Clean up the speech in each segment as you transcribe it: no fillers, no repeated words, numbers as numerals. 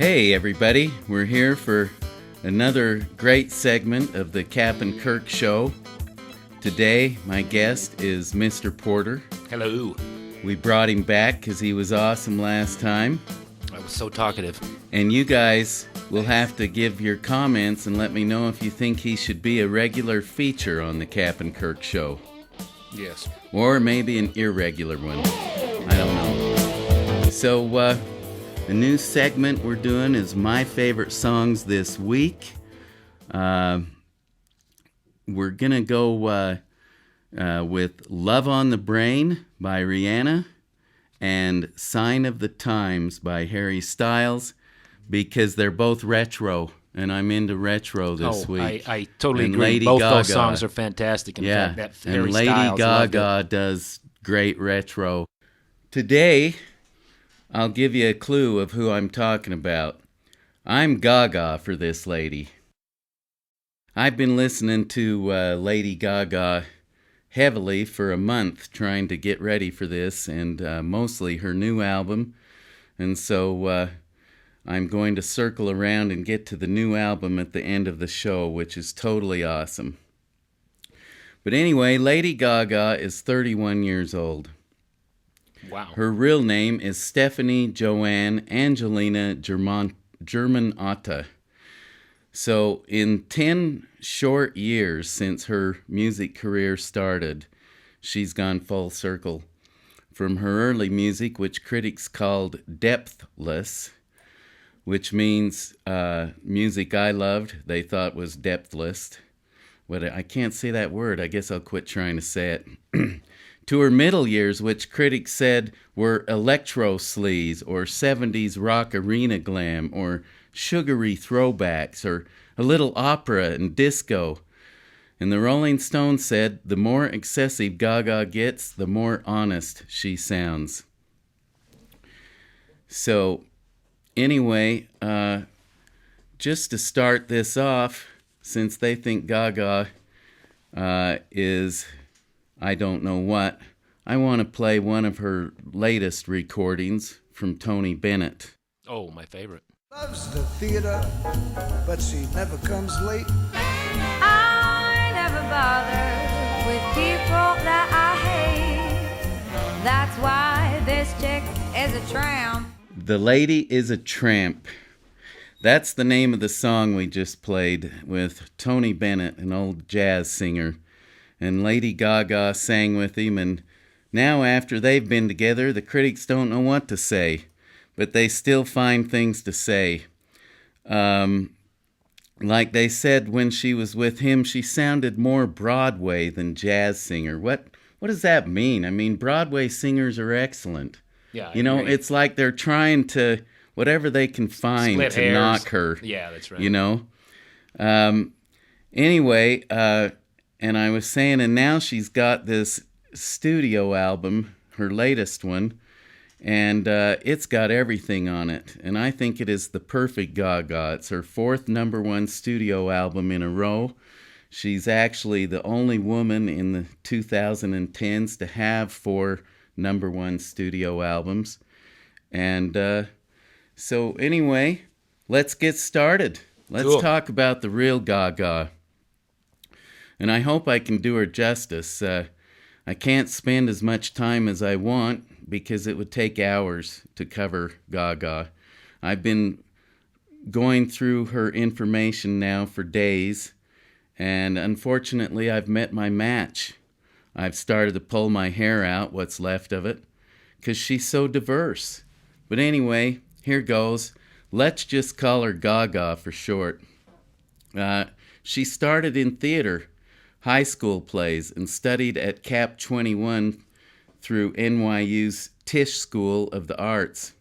Hey everybody, we're here for another great segment of the Cap and Kirk Show. Today, my guest is Mr. Porter. Hello. We brought him back because he was awesome last time. I was so talkative. And you guys will have to give your comments and let me know if you think he should be a regular feature on the Cap and Kirk Show. Yes. Or maybe an irregular one. I don't know. So, the new segment we're doing is My Favorite Songs This Week. We're going to go with Love on the Brain by Rihanna and Sign of the Times by Harry Styles because they're both retro, and I'm into retro this week. I totally and agree. Lady Both Gaga, those songs are fantastic. In fact, that Harry and Lady Styles, Gaga does great retro. Today, I'll give you a clue of who I'm talking about. I'm Gaga for this lady. I've been listening to Lady Gaga heavily for a month trying to get ready for this, and mostly her new album. And so I'm going to circle around and get to the new album at the end of the show, which is totally awesome. But anyway, Lady Gaga is 31 years old. Wow. Her real name is Stephanie Joanne Angelina Germanotta. So in 10 short years since her music career started, she's gone full circle. From her early music, which critics called depthless, which means music I loved, they thought was depthless. But I can't say that word. I guess I'll quit trying to say it. To her middle years, which critics said were electro sleaze or 70s rock arena glam or sugary throwbacks or a little opera and disco. And the Rolling Stones said, the more excessive Gaga gets, the more honest she sounds. So, anyway, just to start this off, since they think Gaga is I don't know what, I want to play one of her latest recordings from Tony Bennett. Oh, my favorite. Loves the theater, but she never comes late. I never bother with people that I hate. That's why this chick is a tramp. The Lady is a Tramp. That's the name of the song we just played with Tony Bennett, an old jazz singer. And Lady Gaga sang with him, and now after they've been together, the critics don't know what to say, but they still find things to say. Like they said when she was with him, she sounded more Broadway than jazz singer. What does that mean? I mean, Broadway singers are excellent. Yeah, I you know, agree. it's like they're trying to, whatever they can find Split to hairs. knock her. Yeah, that's right. You know? Anyway, and I was saying, and now she's got this studio album, her latest one, and it's got everything on it. And I think it is the perfect Gaga. It's her fourth #1 studio album in a row. She's actually the only woman in the 2010s to have 4 #1 studio albums. And so anyway, let's get started. Let's Cool. talk about the real Gaga. And I hope I can do her justice. I can't spend as much time as I want because it would take hours to cover Gaga. I've been going through her information now for days, and unfortunately I've met my match. I've started to pull my hair out, what's left of it, because she's so diverse. But anyway, here goes. Let's just call her Gaga for short. She started in theater, high school plays, and studied at Cap 21 through NYU's Tisch School of the Arts.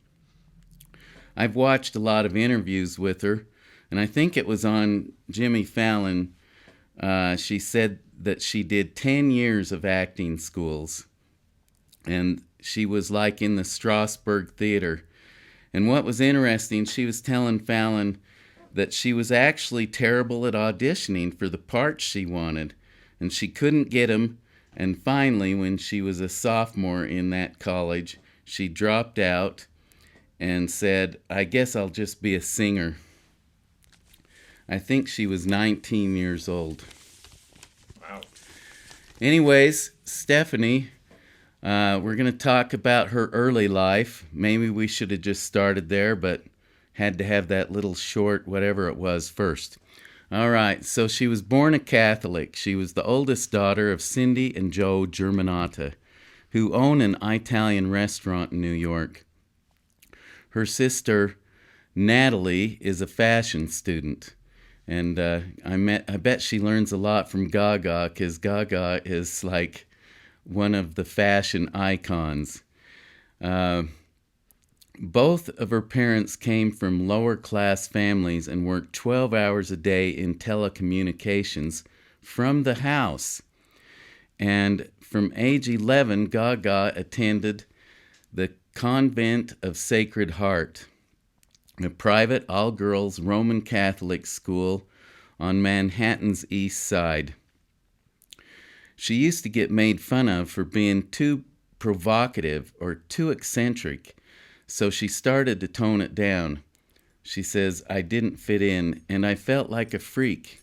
I've watched a lot of interviews with her, and I think it was on Jimmy Fallon. She said that she did 10 years of acting schools, and she was like in the Strasbourg Theater. And what was interesting, she was telling Fallon that she was actually terrible at auditioning for the parts she wanted, and she couldn't get them. And finally, when she was a sophomore in that college, she dropped out and said, "I guess I'll just be a singer." I think she was 19 years old. Wow. Anyways, Stephanie, we're going to talk about her early life. Maybe we should have just started there, but had to have that little short whatever it was first. All right, so she was born a Catholic. She was the oldest daughter of Cindy and Joe Germanata, who own an Italian restaurant in New York. Her sister, Natalie, is a fashion student. And I bet she learns a lot from Gaga, because Gaga is like one of the fashion icons. Both of her parents came from lower-class families and worked 12 hours a day in telecommunications from the house. And from age 11, Gaga attended the Convent of Sacred Heart, a private all-girls Roman Catholic school on Manhattan's East Side. She used to get made fun of for being too provocative or too eccentric, so she started to tone it down. She says, "I didn't fit in, and I felt like a freak."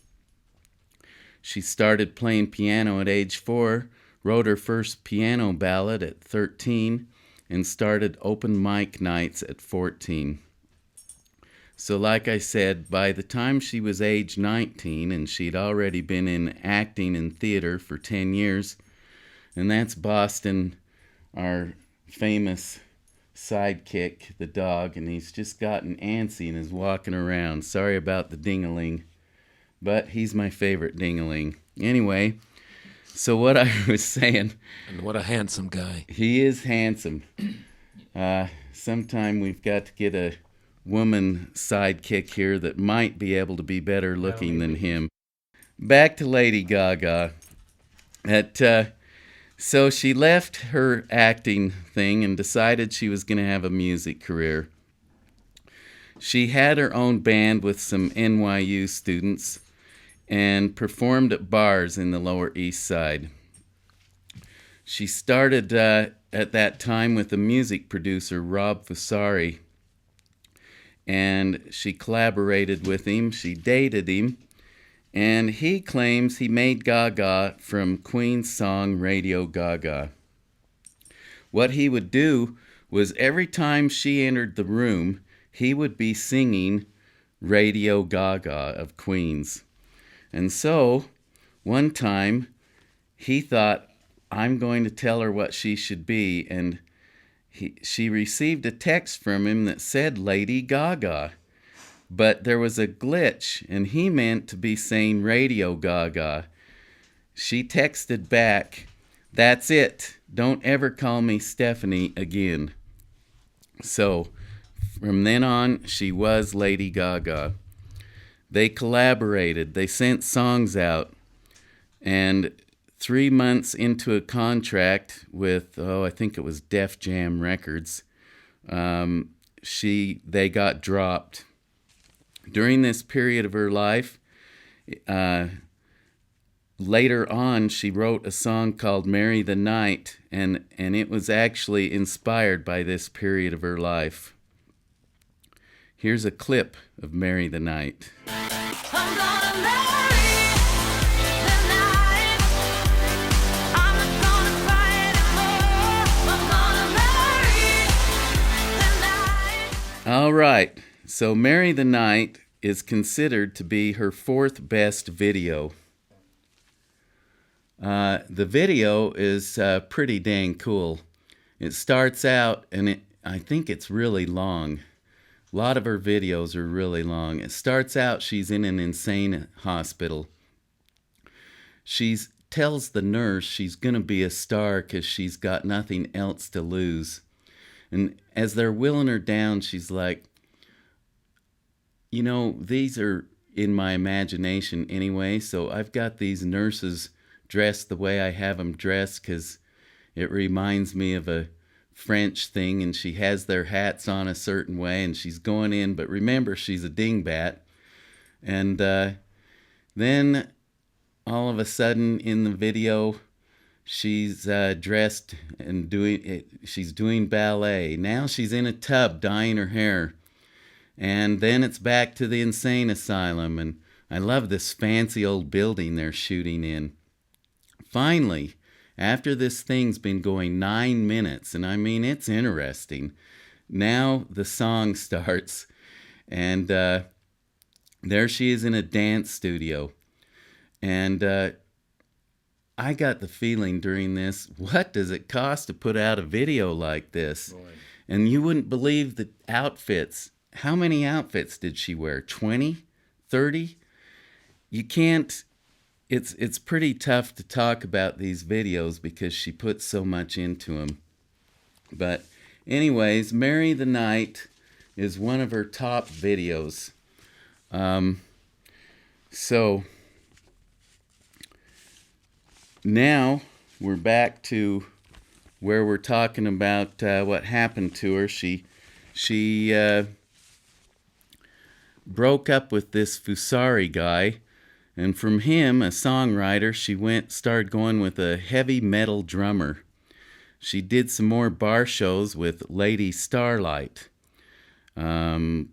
She started playing piano at age 4, wrote her first piano ballad at 13, and started open mic nights at 14. So like I said, by the time she was age 19, and she'd already been in acting and theater for 10 years, and that's Boston, our famous sidekick, the dog, and he's just gotten antsy and is walking around. Sorry about the ding-a-ling, but he's my favorite ding-a-ling. Anyway, so what I was saying... And what a handsome guy. He is handsome. Sometime we've got to get a woman sidekick here that might be able to be better looking than him. Back to Lady Gaga. So she left her acting thing and decided she was going to have a music career. She had her own band with some NYU students and performed at bars in the Lower East Side. She started at that time with a music producer, Rob Fusari, and she collaborated with him. She dated him. And he claims he made Gaga from Queen's song Radio Gaga. What he would do was every time she entered the room, he would be singing Radio Gaga of Queen's. And so, one time, he thought, I'm going to tell her what she should be. And she received a text from him that said Lady Gaga. But there was a glitch, and he meant to be saying Radio Gaga. She texted back, "That's it. Don't ever call me Stephanie again." So, from then on, she was Lady Gaga. They collaborated. They sent songs out. And 3 months into a contract with, I think it was Def Jam Records, they got dropped. During this period of her life, later on, she wrote a song called Marry the Night, and it was actually inspired by this period of her life. Here's a clip of Marry the Night. I'm gonna marry the night. I'm not gonna cry anymore. I'm gonna marry the night. All right. So Marry the Night is considered to be her 4th best video. The video is pretty dang cool. It starts out, and I think it's really long. A lot of her videos are really long. It starts out, she's in an insane hospital. She tells the nurse she's going to be a star because she's got nothing else to lose. And as they're wheeling her down, she's like, these are in my imagination anyway, so I've got these nurses dressed the way I have them dressed because it reminds me of a French thing, and she has their hats on a certain way, and she's going in, but remember, she's a dingbat. And then all of a sudden in the video, she's dressed and doing it. She's doing ballet. Now she's in a tub dyeing her hair. And then it's back to the insane asylum. And I love this fancy old building they're shooting in. Finally, after this thing's been going 9 minutes, and I mean, it's interesting, now the song starts. And there she is in a dance studio. And I got the feeling during this, what does it cost to put out a video like this? Boy. And you wouldn't believe the outfits. How many outfits did she wear? 20? 30? You can't, it's pretty tough to talk about these videos because she puts so much into them. But anyways, Marry the Night is one of her top videos. So now we're back to where we're talking about what happened to her. She broke up with this Fusari guy, and from him, a songwriter, she started going with a heavy metal drummer. She did some more bar shows with Lady Starlight. I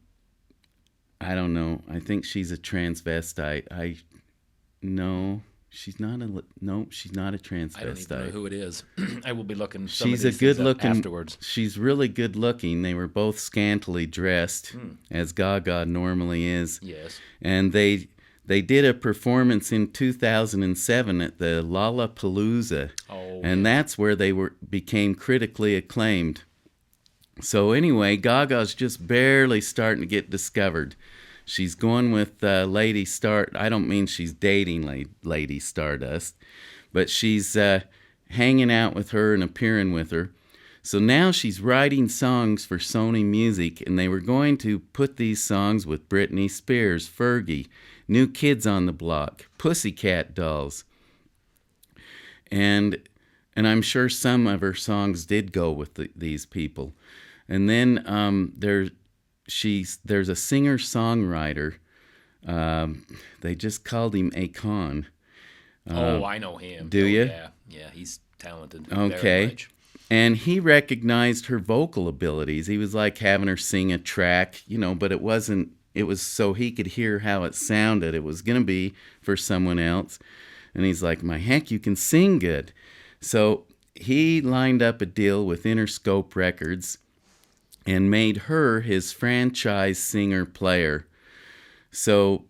don't know. I think she's a transvestite. No, she's not a transvestite. I don't even know who it is. I will be looking. She's a good-looking. Afterwards. She's really good-looking. They were both scantily dressed, as Gaga normally is. Yes. And they did a performance in 2007 at the Lollapalooza, and that's where they became critically acclaimed. So anyway, Gaga's just barely starting to get discovered. She's going with Lady Star. I don't mean she's dating Lady Stardust, but she's hanging out with her and appearing with her. So now she's writing songs for Sony Music, and they were going to put these songs with Britney Spears, Fergie, New Kids on the Block, Pussycat Dolls. And I'm sure some of her songs did go with these people. And then there's a singer-songwriter. They just called him Akon. I know him. Do you? Yeah, he's talented. Okay. Very much. And he recognized her vocal abilities. He was like having her sing a track, but it was so he could hear how it sounded. It was going to be for someone else. And he's like, my heck, you can sing good. So he lined up a deal with Interscope Records and made her his franchise singer-player. So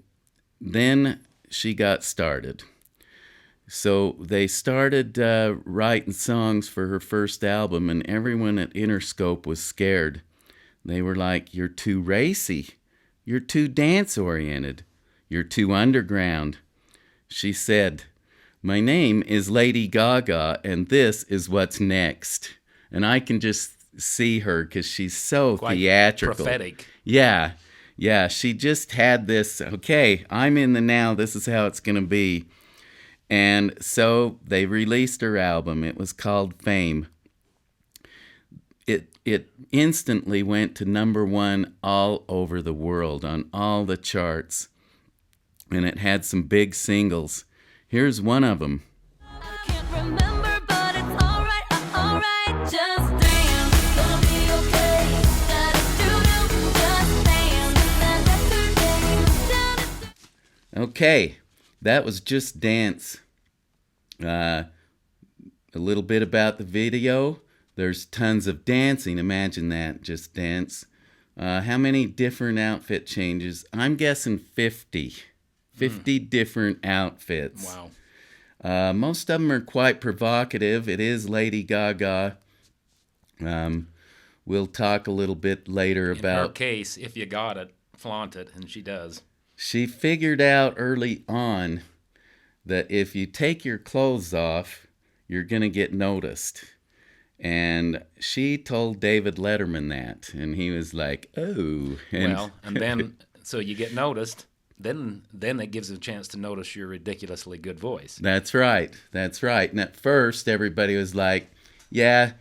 then she got started. So they started writing songs for her first album, and everyone at Interscope was scared. They were like, you're too racy. You're too dance-oriented. You're too underground. She said, my name is Lady Gaga, and this is what's next. And I can just see her because she's so Quite theatrical. prophetic. Yeah. She just had this, okay, I'm in the now. This is how it's going to be. And so they released her album. It was called Fame. It instantly went to #1 all over the world on all the charts. And it had some big singles. Here's one of them. I can't remember, but it's alright, just dance. Gonna be okay. Just dance. Okay, that was Just Dance. A little bit about the video. There's tons of dancing. Imagine that, Just Dance. How many different outfit changes? I'm guessing 50. 50 different outfits. Wow. Most of them are quite provocative. It is Lady Gaga. We'll talk a little bit later about... In her case, if you got it, flaunt it, and she does. She figured out early on that if you take your clothes off, you're going to get noticed. And she told David Letterman that. And he was like, oh. And then, so you get noticed... Then it gives a chance to notice your ridiculously good voice. That's right. And at first, everybody was like, yeah,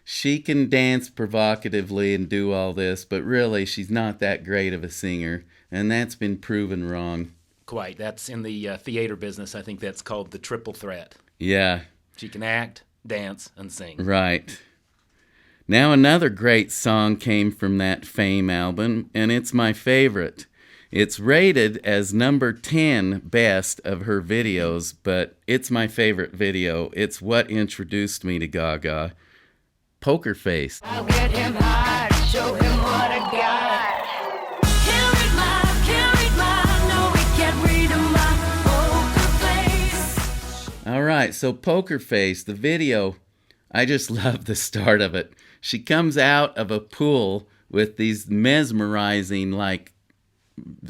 she can dance provocatively and do all this, but really, she's not that great of a singer. And that's been proven wrong. Quite. That's in the theater business. I think that's called the triple threat. Yeah. She can act, dance, and sing. Right. Now another great song came from that Fame album, and it's my favorite. It's rated as number 10 best of her videos, but it's my favorite video. It's what introduced me to Gaga. Poker Face. I'll get him high, show him what I got. Can't read my, no, he can't read my poker face. All right, so Poker Face, the video, I just love the start of it. She comes out of a pool with these mesmerizing, like,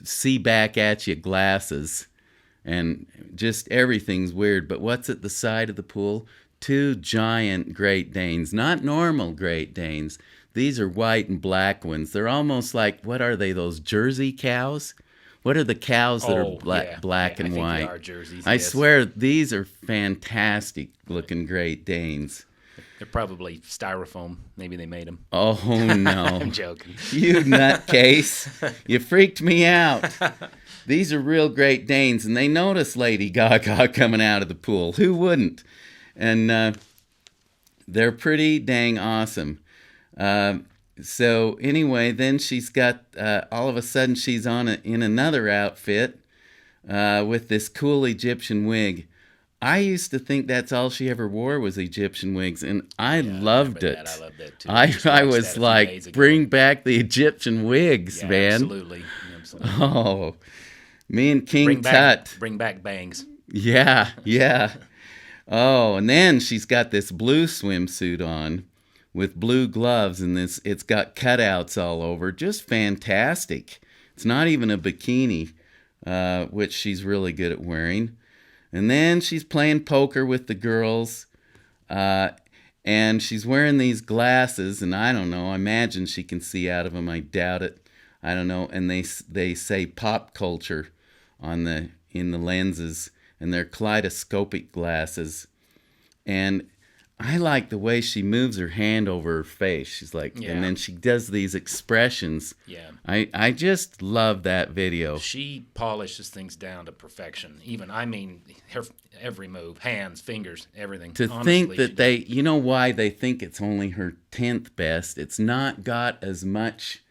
see back at you glasses, and just everything's weird. But what's at the side of the pool? 2 giant Great Danes, not normal Great Danes. These are white and black ones. They're almost like, what are they, those Jersey cows? What are the cows that are black and I think white? they are jerseys, I yes. swear these are fantastic looking Great Danes. They're probably styrofoam. Maybe they made them. Oh, no. I'm joking. You nutcase. You freaked me out. These are real Great Danes, and they notice Lady Gaga coming out of the pool. Who wouldn't? And they're pretty dang awesome. So anyway, then she's got, all of a sudden she's in another outfit with this cool Egyptian wig. I used to think that's all she ever wore was Egyptian wigs, and I loved it. I loved that too. I Just watched was that a few like, days ago. bring back the Egyptian wigs, Yeah, man. Absolutely. Oh, me and King Tut. Bring back bangs. Yeah, yeah. Oh, and then she's got this blue swimsuit on with blue gloves, and it's got cutouts all over. Just fantastic. It's not even a bikini, which she's really good at wearing. And then she's playing poker with the girls, and she's wearing these glasses, and I don't know, I imagine she can see out of them. I doubt it. I don't know. And they say pop culture in the lenses, and they're kaleidoscopic glasses. And I like the way she moves her hand over her face. She's like, Yeah. and then she does these expressions. Yeah. I just love that video. She polishes things down to perfection. Even, I mean, her every move, hands, fingers, everything. To Honestly, think she that does. you know why they think it's only her 10th best? It's not got as much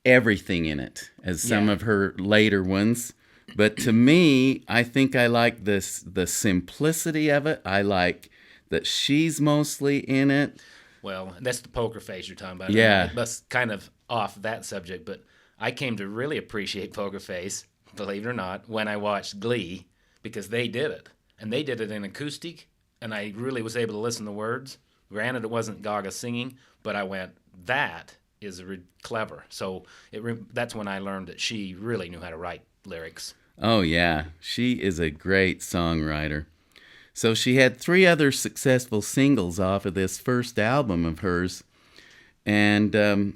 everything in it as some Yeah. of her later ones. But to me, I think I like the simplicity of it. I like that she's mostly in it. Well, that's the poker face you're talking about. Yeah. That's kind of off that subject, but I came to really appreciate Poker Face, believe it or not, when I watched Glee, because they did it. And they did it in acoustic, and I really was able to listen to words. Granted, it wasn't Gaga singing, but I went, that is clever. So that's when I learned that she really knew how to write lyrics. Oh, yeah. She is a great songwriter. So she had 3 other successful singles off of this first album of hers. And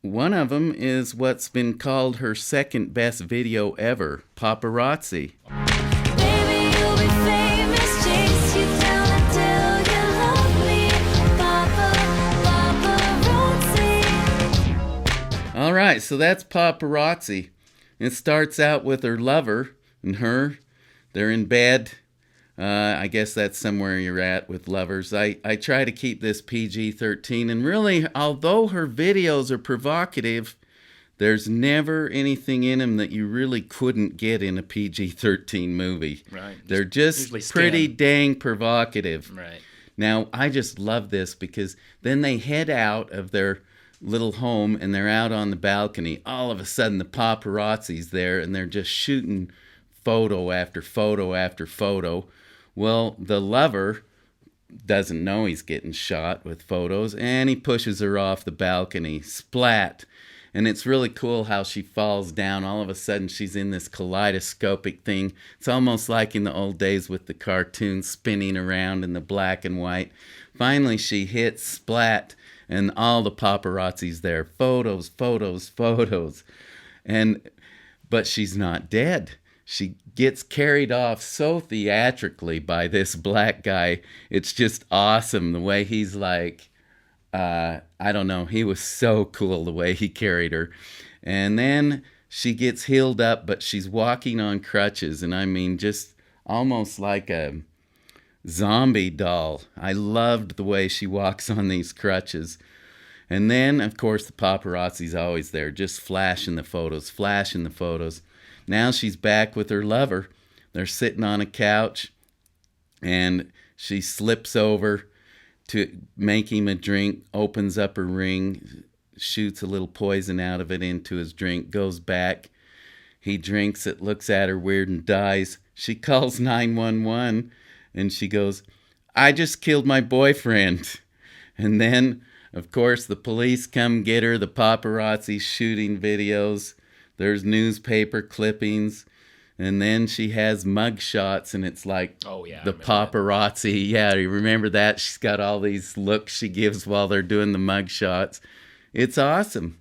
one of them is what's been called her second best video ever, Paparazzi. Baby, you'll be famous. Chase you down until you love me. Paparazzi. All right, so that's Paparazzi. It starts out with her lover and her. They're in bed. I guess that's somewhere you're at with lovers. I try to keep this PG-13, and really, although her videos are provocative, there's never anything in them that you really couldn't get in a PG-13 movie. Right. They're Usually just skin. pretty dang provocative. Right. Now, I just love this because then they head out of their little home and they're out on the balcony. All of a sudden, the paparazzi's there and they're just shooting photo after photo after photo. Well, the lover doesn't know he's getting shot with photos, and he pushes her off the balcony. Splat. And it's really cool how she falls down. All of a sudden, she's in this kaleidoscopic thing. It's almost like in the old days with the cartoons spinning around in the black and white. Finally, she hits splat, and all the paparazzi's there. Photos, photos, photos. But she's not dead. She gets carried off so theatrically by this black guy. It's just awesome the way he's like, I don't know. He was so cool the way he carried her. And then she gets healed up, but she's walking on crutches. And I mean, just almost like a zombie doll. I loved the way she walks on these crutches. And then, of course, the paparazzi's always there, just flashing the photos, flashing the photos. Now she's back with her lover. They're sitting on a couch, and she slips over to make him a drink, opens up her ring, shoots a little poison out of it into his drink, goes back. He drinks it, looks at her weird, and dies. She calls 911, and she goes, "I just killed my boyfriend." And then, of course, the police come get her, the paparazzi shooting videos. There's newspaper clippings. And then she has mug shots, and it's like Oh, yeah, I the remember that. paparazzi. Yeah, you remember that? She's got all these looks she gives while they're doing the mug shots. It's awesome.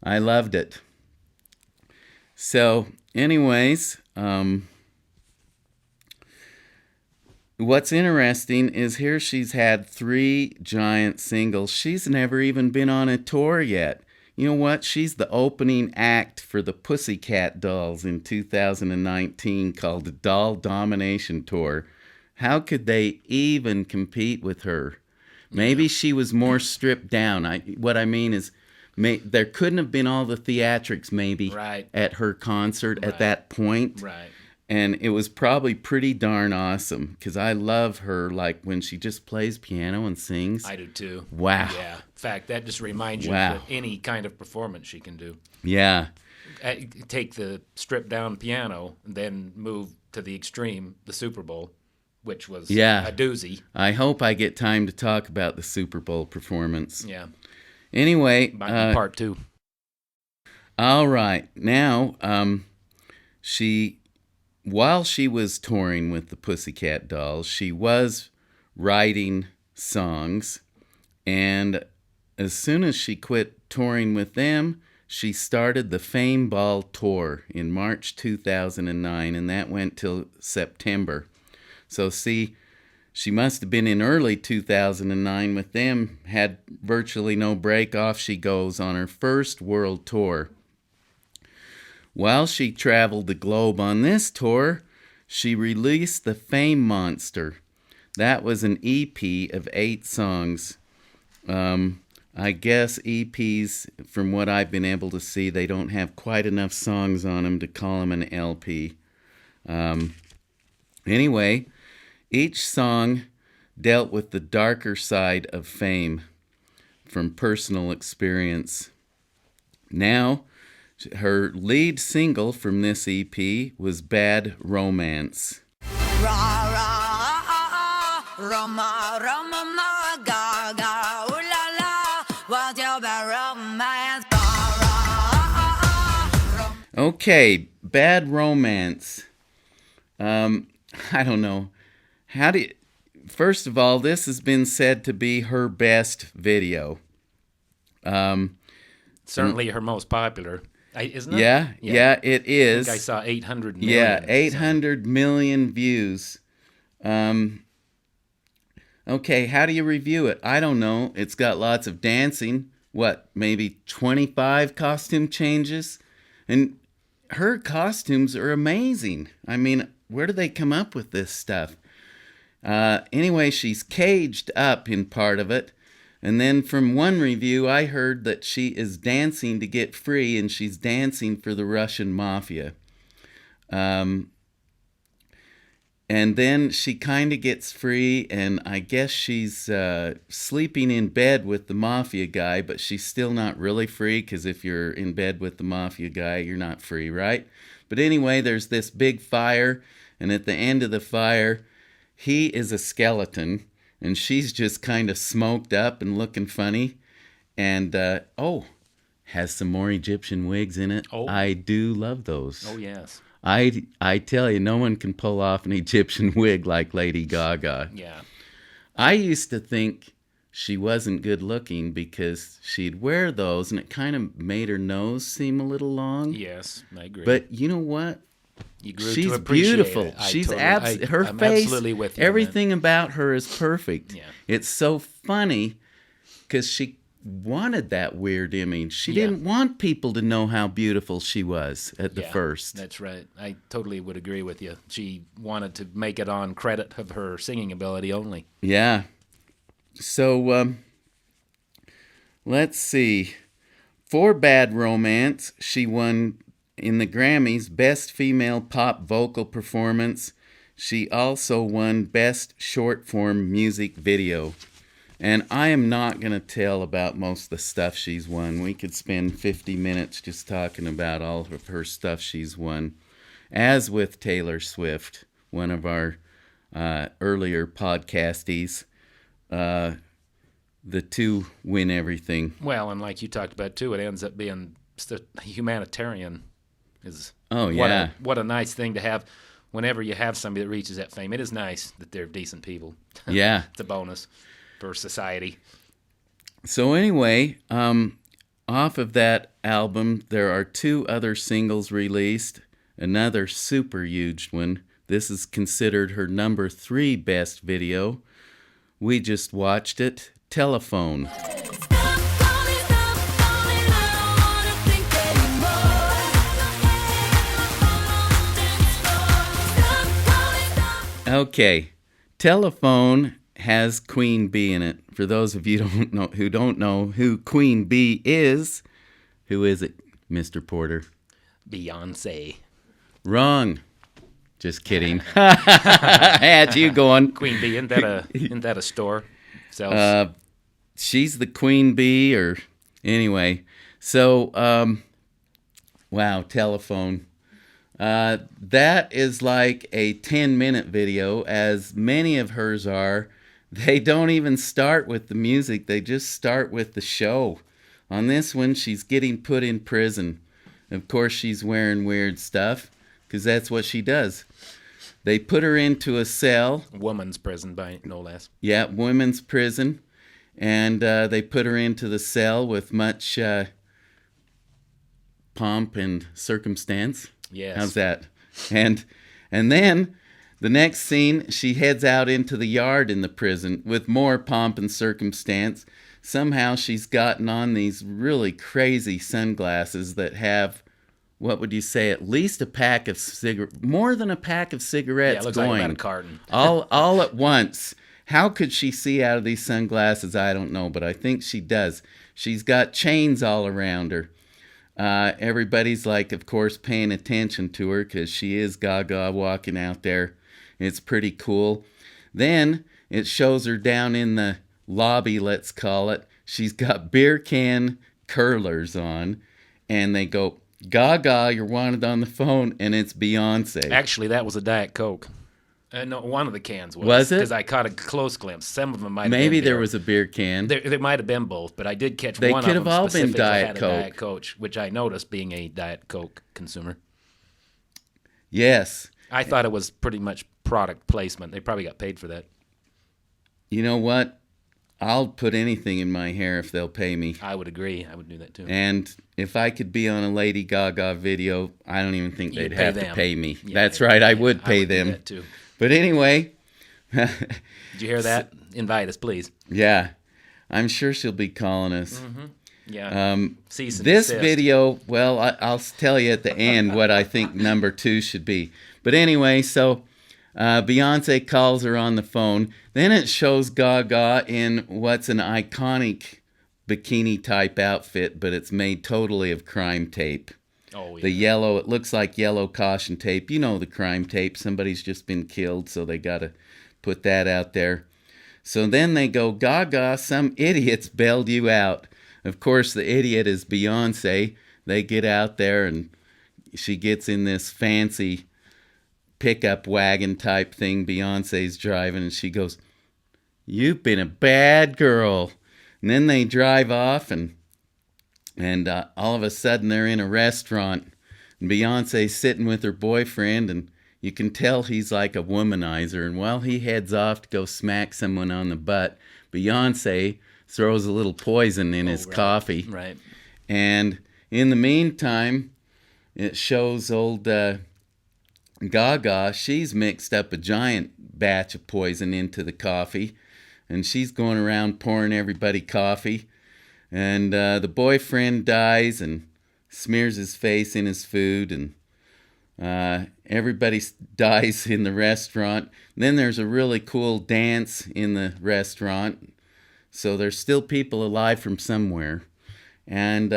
I loved it. So, anyways, what's interesting is here she's had 3 giant singles. She's never even been on a tour yet. You know what? She's the opening act for the Pussycat Dolls in 2019 called the Doll Domination Tour. How could they even compete with her? Maybe she was more stripped down. What I mean is, there couldn't have been all the theatrics maybe Right. at her concert at that point. Right. And it was probably pretty darn awesome because I love her, like when she just plays piano and sings. I do too. Wow. Yeah. In fact, that just reminds you Wow. that any kind of performance she can do. Yeah. Take the stripped down piano and then move to the extreme, the Super Bowl, which was Yeah. a doozy. I hope I get time to talk about the Super Bowl performance. Yeah. Anyway, Might be part 2. all right. Now, while she was touring with the Pussycat Dolls, she was writing songs. And as soon as she quit touring with them, she started the Fame Ball Tour in March 2009, and that went till September. So see, she must have been in early 2009 with them, had virtually no break. Off she goes on her first world tour. While she traveled the globe on this tour, she released the Fame Monster. That was an EP of 8 songs. I guess EPs, from what I've been able to see, they don't have quite enough songs on them to call them an LP. Anyway, each song dealt with the darker side of fame from personal experience. Now, her lead single from this EP was Bad Romance. Okay, Bad Romance. I don't know. First of all, this has been said to be her best video. Certainly her most popular. Isn't it? Yeah, it I is. think I saw 800 million. Yeah, 800 million views. Okay, how do you review it? I don't know. It's got lots of dancing. What, maybe 25 costume changes? And her costumes are amazing. I mean, where do they come up with this stuff? Anyway, she's caged up in part of it. And then from one review, I heard that she is dancing to get free, and she's dancing for the Russian mafia. And then she kind of gets free, and I guess she's sleeping in bed with the mafia guy, but she's still not really free, because if you're in bed with the mafia guy, you're not free, right? But anyway, there's this big fire, and at the end of the fire, he is a skeleton, and she's just kind of smoked up and looking funny. And, has some more Egyptian wigs in it. Oh. I do love those. Oh, yes. I tell you, no one can pull off an Egyptian wig like Lady Gaga. Yeah. I used to think she wasn't good looking because she'd wear those and it kind of made her nose seem a little long. Yes, I agree. But you know what? you grew She's to appreciate beautiful. it. She's her her I'm face, absolutely with you on that. everything about her is perfect. Yeah. It's so funny because she wanted that weird image. She Yeah. didn't want people to know how beautiful she was at the Yeah, first. That's right. I totally would agree with you. She wanted to make it on credit of her singing ability only. Yeah. So, let's see. For Bad Romance, she won in the Grammys Best Female Pop Vocal Performance. She also won Best Short Form Music Video. And I am not going to tell about most of the stuff she's won. We could spend 50 minutes just talking about all of her stuff she's won. As with Taylor Swift, one of our earlier podcasties, the two win everything. Well, and like you talked about too, it ends up being humanitarian. Is Oh, yeah. What a nice thing to have. Whenever you have somebody that reaches that fame, it is nice that they're decent people. Yeah. It's a bonus for society. So anyway, off of that album, there are 2 other singles released. Another super huge one. This is considered her number 3 best video. We just watched it. Telephone. Stop calling, I don't wanna think anymore. Stop calling, Okay. Telephone has Queen Bee in it. For those of you who don't know who Queen Bee is, who is it, Mr. Porter? Beyonce. Wrong. Just kidding. I had you going. Queen Bee, isn't that a store? Sells She's the queen bee, or anyway. So, wow, Telephone. That is like a 10-minute video, as many of hers are. They don't even start with the music. They just start with the show. On this one, she's getting put in prison. Of course, she's wearing weird stuff, because that's what she does. They put her into a cell. woman's prison, by no less. Yeah, women's prison. And they put her into the cell with much pomp and circumstance. Yes. How's that? And then the next scene, she heads out into the yard in the prison with more pomp and circumstance. Somehow she's gotten on these really crazy sunglasses that have, what would you say, at least a pack of more than a pack of cigarettes Yeah, it looks going. like about a carton. all at once. How could she see out of these sunglasses? I don't know, but I think she does. She's got chains all around her. Everybody's like, of course, paying attention to her because she is Gaga walking out there. It's pretty cool. Then it shows her down in the lobby, let's call it. She's got beer can curlers on, and they go, Gaga, you're wanted on the phone, and it's Beyonce. Actually, that was a Diet Coke. No, one of the cans was. Was it? Because I caught a close glimpse. Some of them might have been Maybe there beer. was a beer can. There might have been both, but I did catch They one could of have them all been specifically Diet had a Coke. Diet Coke, which I noticed being a Diet Coke consumer. Yes. I thought it was pretty much product placement. They probably got paid for that. You know what? I'll put anything in my hair if they'll pay me. I would agree. I would do that too. And if I could be on a Lady Gaga video, I don't even think You'd they'd pay have to them. pay me. Yeah, That's right, I would pay do them. that too. But anyway, Did you hear that? Invite us, please. yeah, I'm sure she'll be calling us. Yeah. Cease and This desist. video, well, I'll tell you at the end what I think number 2 should be. But anyway, so Beyonce calls her on the phone. Then it shows Gaga in what's an iconic bikini-type outfit, but it's made totally of crime tape. Oh, yeah. The yellow, it looks like yellow caution tape. You know the crime tape. Somebody's just been killed, so they got to put that out there. So then they go, Gaga, some idiots bailed you out. Of course, the idiot is Beyonce. They get out there, and she gets in this fancy pickup wagon type thing Beyonce's driving, and she goes, you've been a bad girl. And then they drive off, and all of a sudden they're in a restaurant, and Beyonce's sitting with her boyfriend, and you can tell he's like a womanizer. And while he heads off to go smack someone on the butt, Beyonce throws a little poison in his coffee. Right. And in the meantime, it shows old Gaga. She's mixed up a giant batch of poison into the coffee, and she's going around pouring everybody coffee. And the boyfriend dies and smears his face in his food, and everybody dies in the restaurant. And then there's a really cool dance in the restaurant. So there's still people alive from somewhere. And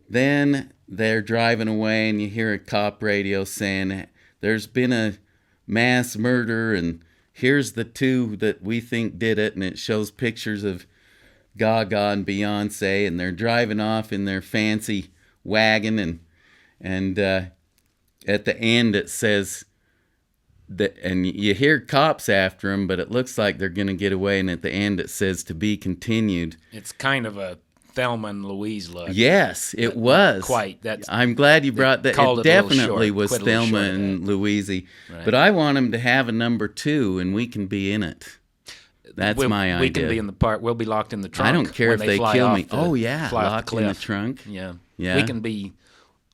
then they're driving away, and you hear a cop radio saying, there's been a mass murder, and here's the two that we think did it. And it shows pictures of Gaga and Beyonce, and they're driving off in their fancy wagon, and at the end it says that, and you hear cops after them, but it looks like they're going to get away, and at the end it says to be continued. It's kind of a Thelma and Louise look. Yes, it was. Quite. I'm glad you brought that. Called It it a little definitely short, was quit a little Thelma short of and Louise. Right. But I want them to have a number 2, and we can be in it. That's my idea. We can be in the part. We'll be locked in the trunk. I don't care when if they fly kill off me. Oh, yeah, fly off locked in the trunk. Yeah. Yeah. We can be,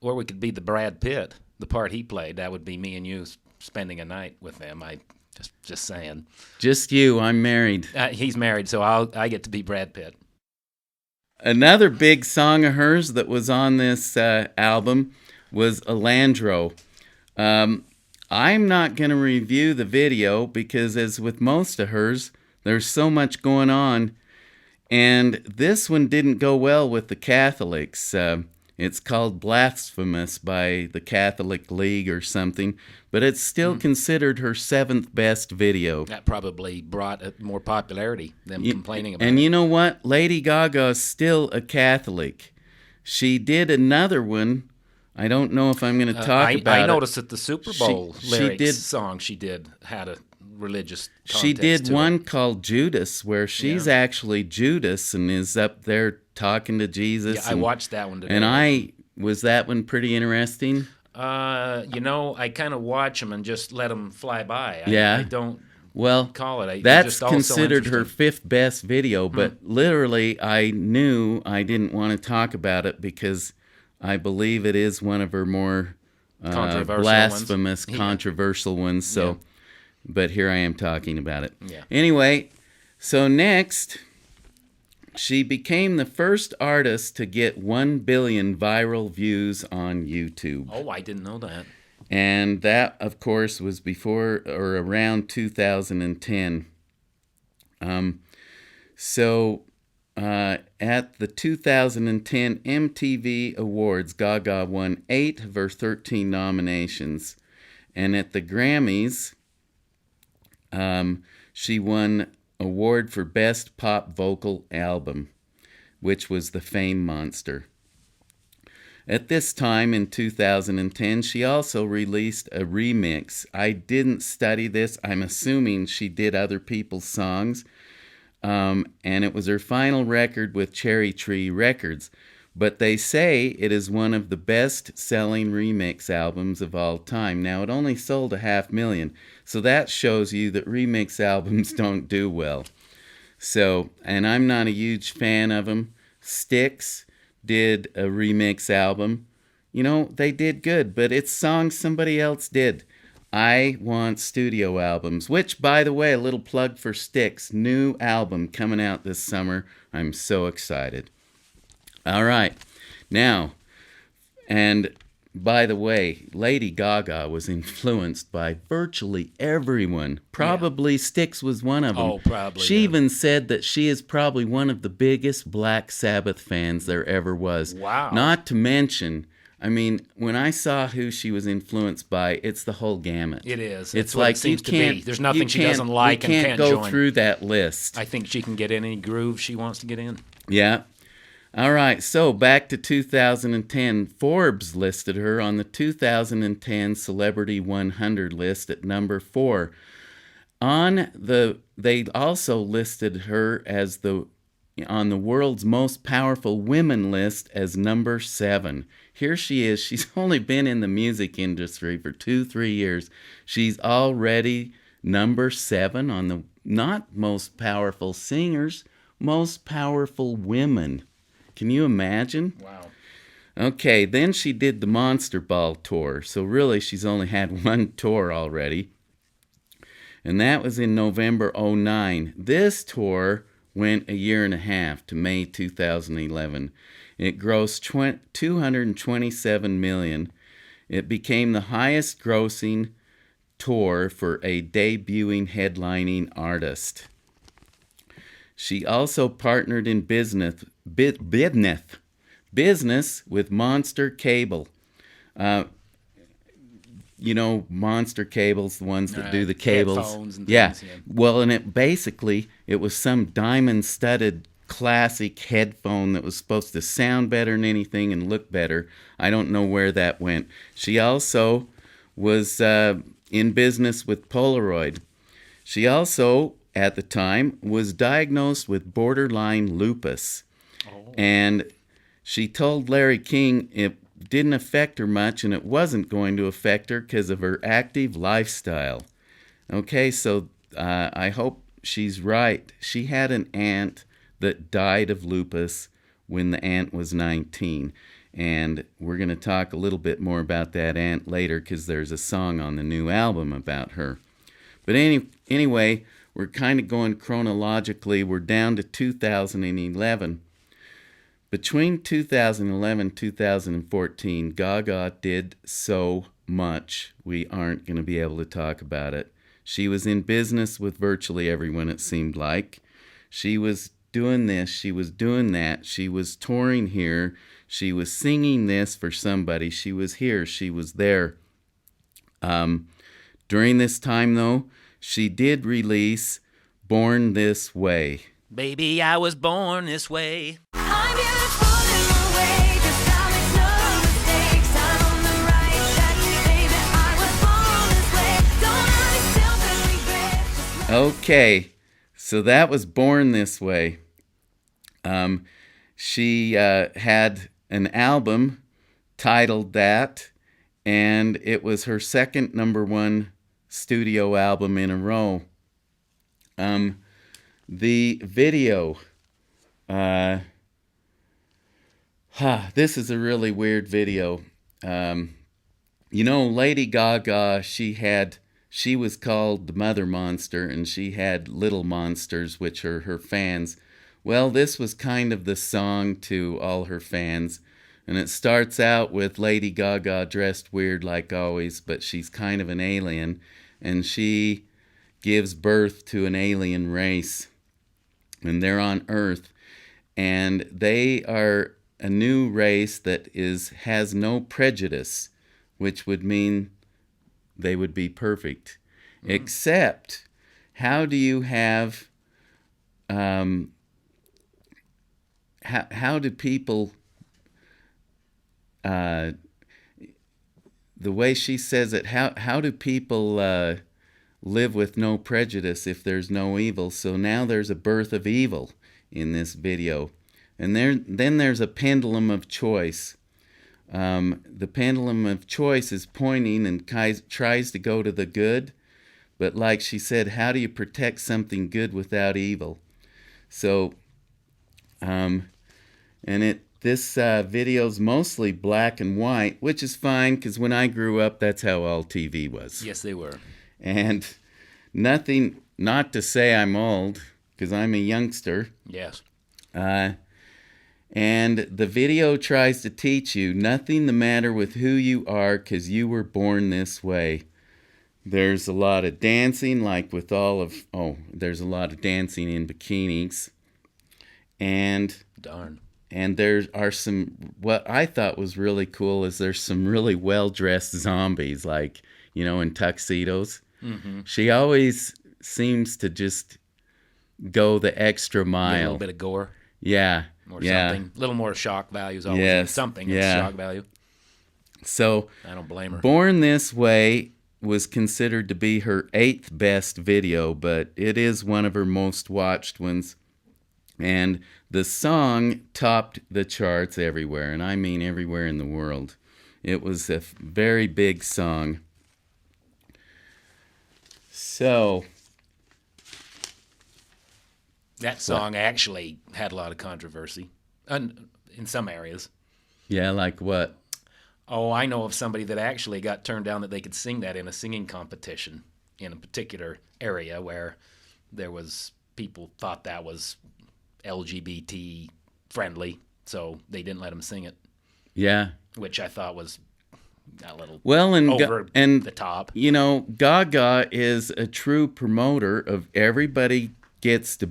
or we could be the Brad Pitt, the part he played. That would be me and you spending a night with them. I just saying. Just you. I'm married. He's married, so I get to be Brad Pitt. Another big song of hers that was on this album was Alandro. I'm not going to review the video because, as with most of hers, there's so much going on. And this one didn't go well with the Catholics. It's called Blasphemous by the Catholic League or something, but it's still considered her 7th best video. That probably brought more popularity, them complaining about it. And you know what? Lady Gaga is still a Catholic. She did another one. I don't know if I'm going to talk about it. I noticed that the Super Bowl she song she did had a religious context She did to one it. called Judas, where she's actually Judas and is up there talking to Jesus. Yeah, I watched that one today. And was that one pretty interesting? I kind of watch them and just let them fly by. I don't call it. That's just all so considered her interesting. 5th best video, but literally I knew I didn't want to talk about it because I believe it is one of her more Controversial blasphemous, ones. controversial ones. So, but here I am talking about it. Yeah. Anyway, so next, she became the first artist to get 1 billion viral views on YouTube. Oh, I didn't know that. And that, of course, was before or around 2010. At the 2010 MTV Awards, Gaga won 8 of her 13 nominations. And at the Grammys, she won award for Best Pop Vocal Album, which was The Fame Monster. At this time in 2010, she also released a remix. I didn't study this. I'm assuming she did other people's songs. And it was her final record with Cherry Tree Records. But they say it is one of the best-selling remix albums of all time. Now, it only sold 500,000, so that shows you that remix albums don't do well. So, and I'm not a huge fan of them. Styx did a remix album. You know, they did good, but it's songs somebody else did. I want studio albums, which, by the way, a little plug for Styx, new album coming out this summer. I'm so excited. All right. Now, and by the way, Lady Gaga was influenced by virtually everyone. Probably Styx was one of them. Oh, probably. She even said that she is probably one of the biggest Black Sabbath fans there ever was. Wow. Not to mention, I mean, when I saw who she was influenced by, it's the whole gamut. It is. It's what like it seems you to can't. be. There's nothing you she doesn't like and can't go join. through that list. I think she can get in any groove she wants to get in. Yeah. All right, so back to 2010. Forbes listed her on the 2010 Celebrity 100 list at number 4. They also listed her as on the world's most powerful women list as number 7. Here she is. She's only been in the music industry for 2-3 years. She's already number 7 on the not most powerful singers, most powerful women. Can you imagine? Wow. Okay, then she did the Monster Ball tour. So really, she's only had one tour already. And that was in November 2009. This tour went a year and a half to May 2011. It grossed $227 million. It became the highest grossing tour for a debuting headlining artist. She also partnered in business with Monster Cable. You know, Monster Cables, the ones that do the cables. Headphones and yeah. things, yeah. Well, and it was some diamond-studded classic headphone that was supposed to sound better than anything and look better. I don't know where that went. She also was in business with Polaroid. She also, at the time, was diagnosed with borderline lupus. And she told Larry King it didn't affect her much, and it wasn't going to affect her because of her active lifestyle. Okay, so I hope she's right. She had an aunt that died of lupus when the aunt was 19. And we're going to talk a little bit more about that aunt later because there's a song on the new album about her. But anyway, we're kind of going chronologically. We're down to 2011. Between 2011 and 2014, Gaga did so much, we aren't going to be able to talk about it. She was in business with virtually everyone, it seemed like. She was doing this, she was doing that, she was touring here, she was singing this for somebody, she was here, she was there. During this time, though, she did release Born This Way. Baby, I was born this way. I'm beautiful in my way, just I make no mistakes. I'm on the right track, baby. I was born this way. Don't have myself and regret. Okay, so that was Born This Way. She had an album titled that, and it was her second #1 studio album in a row. The video, this is a really weird video. You know, Lady Gaga, she was called the Mother Monster, and she had little monsters, which are her fans. Well, this was kind of the song to all her fans, and it starts out with Lady Gaga dressed weird like always, but she's kind of an alien, and she gives birth to an alien race, and they're on Earth, and they are a new race that has no prejudice, which would mean they would be perfect. Except, how do you have, how do people, the way she says it, how do people live with no prejudice if there's no evil? So now there's a birth of evil in this video. And then there's a pendulum of choice. The pendulum of choice is pointing and tries to go to the good. But like she said, how do you protect something good without evil? So, this video's mostly black and white, which is fine, because when I grew up, that's how all TV was. Yes, they were. And nothing, not to say I'm old, because I'm a youngster. Yes. And the video tries to teach you nothing the matter with who you are, because you were born this way. There's a lot of dancing, like with there's a lot of dancing in bikinis. And Darn. And there are some, what I thought was really cool is there's some really well-dressed zombies, like, you know, in tuxedos. Mm-hmm. She always seems to just go the extra mile. A little bit of gore. Yeah. Or something. A little more shock value is always yes. something. Yeah. It's shock value. So, I don't blame her. Born This Way was considered to be her 8th best video, but it is one of her most watched ones. And the song topped the charts everywhere, and I mean everywhere in the world. It was a very big song. So, that song actually had a lot of controversy in some areas. Yeah, like what? Oh, I know of somebody that actually got turned down that they could sing that in a singing competition in a particular area where there was people thought that was LGBT friendly, so they didn't let him sing it, Yeah. which I thought was a little Well, over and the top. you know, Gaga is a true promoter of everybody gets to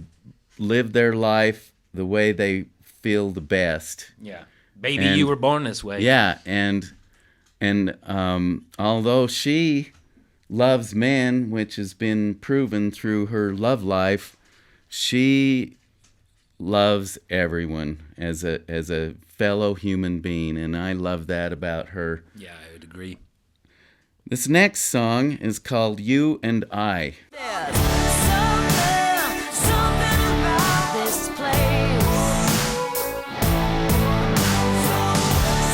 live their life the way they feel the best. Yeah, baby, And- you were born this way. Yeah, and although she loves men, which has been proven through her love life, she loves everyone as a fellow human being, and I love that about her. Yeah, I would agree. This next song is called You and I. Something about this place.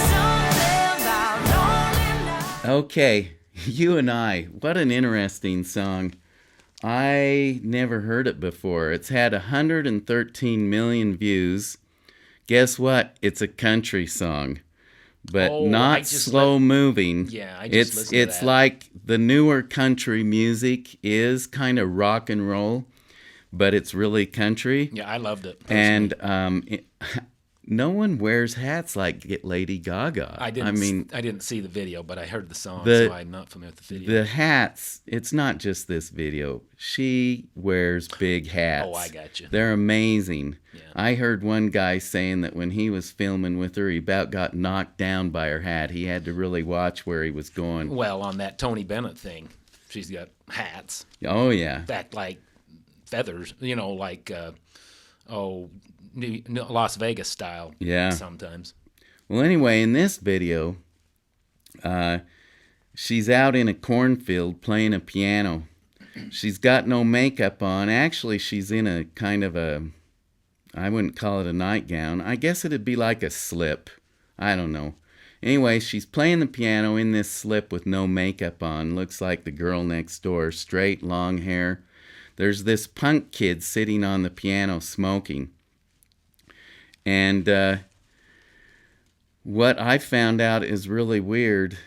Something about loneliness. Okay, You and I. What an interesting song. I never heard it before. It's had 113 million views. Guess what? It's a country song, but Oh, I not just slow moving. Yeah, I just listened to it's that. like the newer country music is kind of rock and roll, but it's really country. Yeah, I loved it. personally. And no one wears hats like Lady Gaga. I didn't see the video, but I heard the song, The- so I'm not familiar with the video. The hats, it's not just this video. She wears big hats. Oh, I gotcha. They're amazing. Yeah. I heard one guy saying that when he was filming with her, he about got knocked down by her hat. He had to really watch where he was going. Well, on that Tony Bennett thing, she's got hats Oh, yeah. that like feathers, like Las Vegas style. Yeah. Sometimes. Well, anyway, in this video, she's out in a cornfield playing a piano. She's got no makeup on. Actually, she's in a kind of I wouldn't call it a nightgown. I guess it'd be like a slip. I don't know. Anyway, she's playing the piano in this slip with no makeup on. Looks like the girl next door, straight, long hair. There's this punk kid sitting on the piano smoking. And what I found out is really weird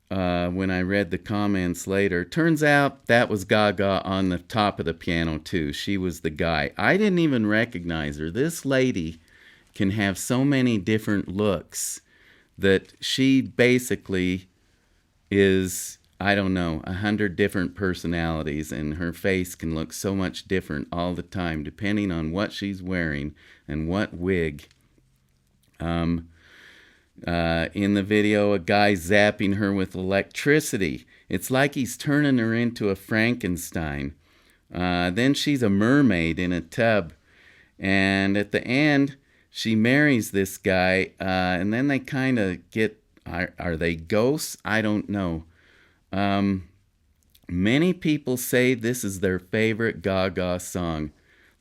when I read the comments later. Turns out that was Gaga on the top of the piano, too. She was the guy. I didn't even recognize her. This lady can have so many different looks that she basically is, I don't know, 100 different personalities, and her face can look so much different all the time, depending on what she's wearing and what wig. In the video, a guy zapping her with electricity. It's like he's turning her into a Frankenstein. Then she's a mermaid in a tub. And at the end, she marries this guy, and then they kind of get, are they ghosts? I don't know. Many people say this is their favorite Gaga song.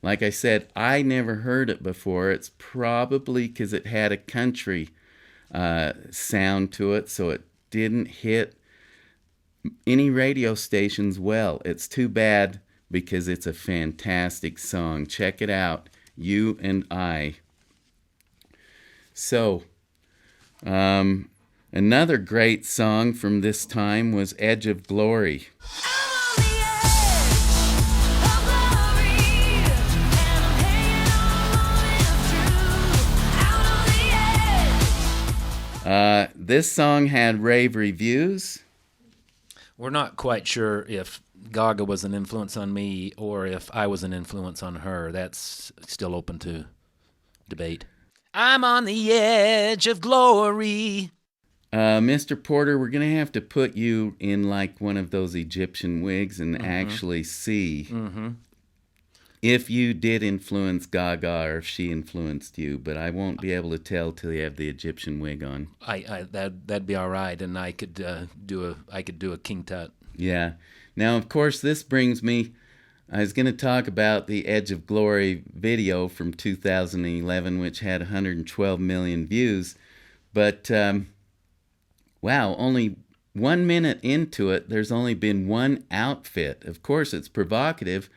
Like I said, I never heard it before. It's probably because it had a country sound to it, so it didn't hit any radio stations well. It's too bad because it's a fantastic song. Check it out, You and I. So, another great song from this time was Edge of Glory. I'm on the edge of glory, and I'm hanging on long enough to out on the edge. This song had rave reviews. We're not quite sure if Gaga was an influence on me or if I was an influence on her. That's still open to debate. I'm on the edge of glory. Mr. Porter, we're going to have to put you in like one of those Egyptian wigs and actually see if you did influence Gaga or if she influenced you, but I won't be able to tell till you have the Egyptian wig on. That'd be all right, and I could do a King Tut. Yeah. Now, of course, this brings me, I was going to talk about the Edge of Glory video from 2011, which had 112 million views, but wow, only 1 minute into it, there's only been one outfit. Of course, it's provocative.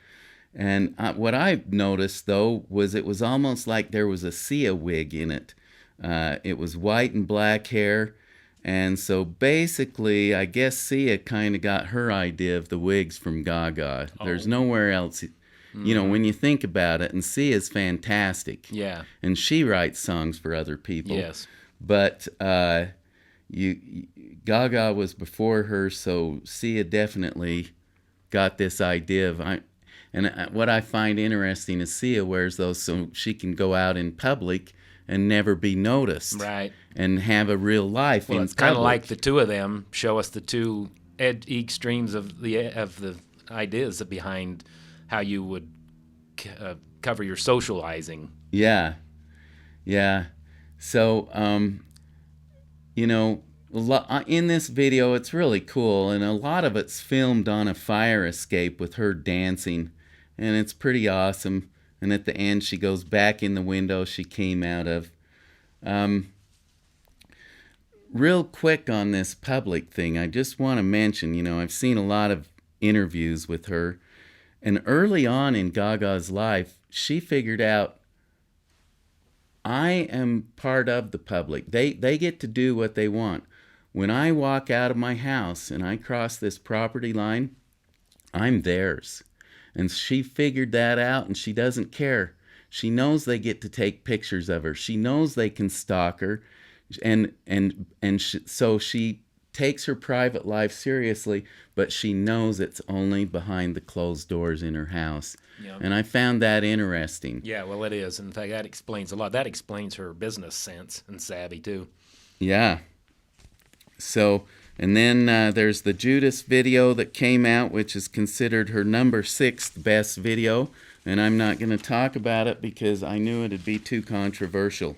And what I noticed, though, was it was almost like there was a Sia wig in it. It was white and black hair. And so basically, I guess Sia kind of got her idea of the wigs from Gaga. There's nowhere else You know, when you think about it, and Sia is fantastic. Yeah. And she writes songs for other people. Yes. But Gaga was before her, so Sia definitely got this idea of what I find interesting is Sia wears those so she can go out in public and never be noticed, Right. and have a real life. Well, in it's kind of public. like the two of them show us the two extremes of the ideas behind how you would cover your socializing. Yeah. So, you know, in this video, it's really cool, and a lot of it's filmed on a fire escape with her dancing, and it's pretty awesome. And at the end, she goes back in the window she came out of. Real quick on this public thing, I just want to mention, you know, I've seen a lot of interviews with her, and early on in Gaga's life, she figured out, I am part of the public. They get to do what they want. When I walk out of my house and I cross this property line, I'm theirs. And she figured that out, and she doesn't care. She knows they get to take pictures of her. She knows they can stalk her, so she takes her private life seriously, but she knows it's only behind the closed doors in her house. Yeah. And I found that interesting. Yeah, well, it is. In fact, that explains a lot. That explains her business sense and savvy, too. Yeah. So, and then there's the Judas video that came out, which is considered her number 6 best video. And I'm not going to talk about it because I knew it'd be too controversial.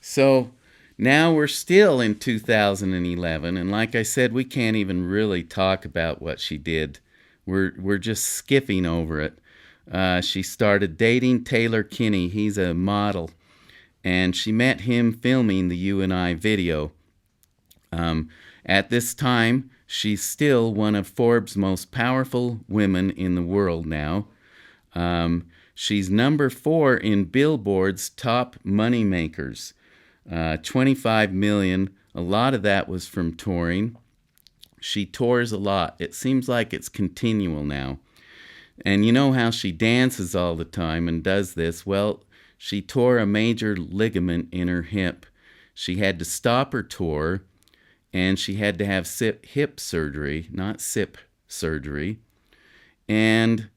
So, now we're still in 2011. And like I said, we can't even really talk about what she did. We're just skipping over it. She started dating Taylor Kinney. He's a model. And she met him filming the You and I video. At this time, she's still one of Forbes' most powerful women in the world now. She's number 4 in Billboard's top money makers. 25 million. A lot of that was from touring. She tours a lot. It seems like it's continual now. And you know how she dances all the time and does this? Well, she tore a major ligament in her hip. She had to stop her tour, and she had to have hip surgery, not SIP surgery. And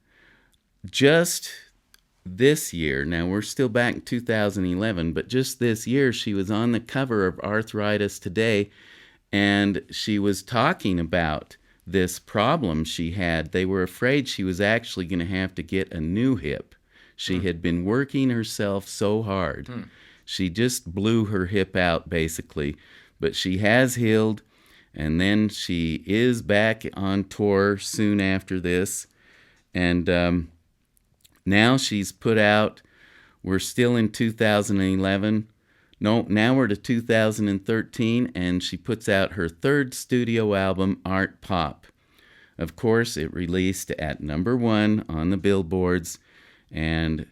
just this year, now we're still back in 2011, but just this year she was on the cover of Arthritis Today, and she was talking about this problem she had. They were afraid she was actually going to have to get a new hip. She had been working herself so hard. She just blew her hip out, basically. But she has healed, and then she is back on tour soon after this. And now she's put out, we're still in 2011. No, now we're to 2013, and she puts out her 3rd studio album, Art Pop. Of course, it released at number 1 on the billboards, and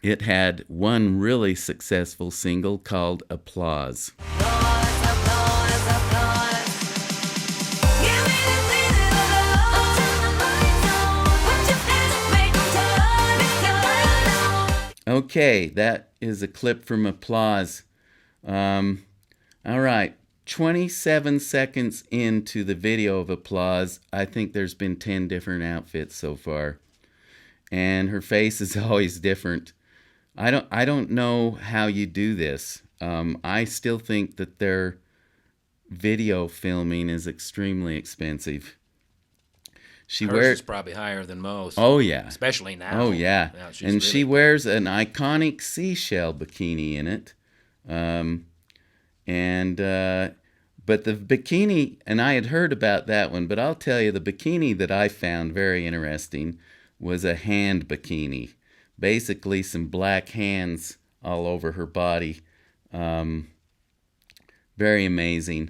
it had one really successful single called Applause. Okay, that is a clip from Applause. All right, 27 seconds into the video of Applause, I think there's been 10 different outfits so far. And her face is always different. I don't know how you do this. I still think that their video filming is extremely expensive. Hers is probably higher than most. Oh, yeah. Especially now. Oh, yeah. Now she's And really- she wears an iconic seashell bikini in it. But the bikini, and I had heard about that one, but I'll tell you, the bikini that I found very interesting was a hand bikini. Basically, some black hands all over her body. Very amazing.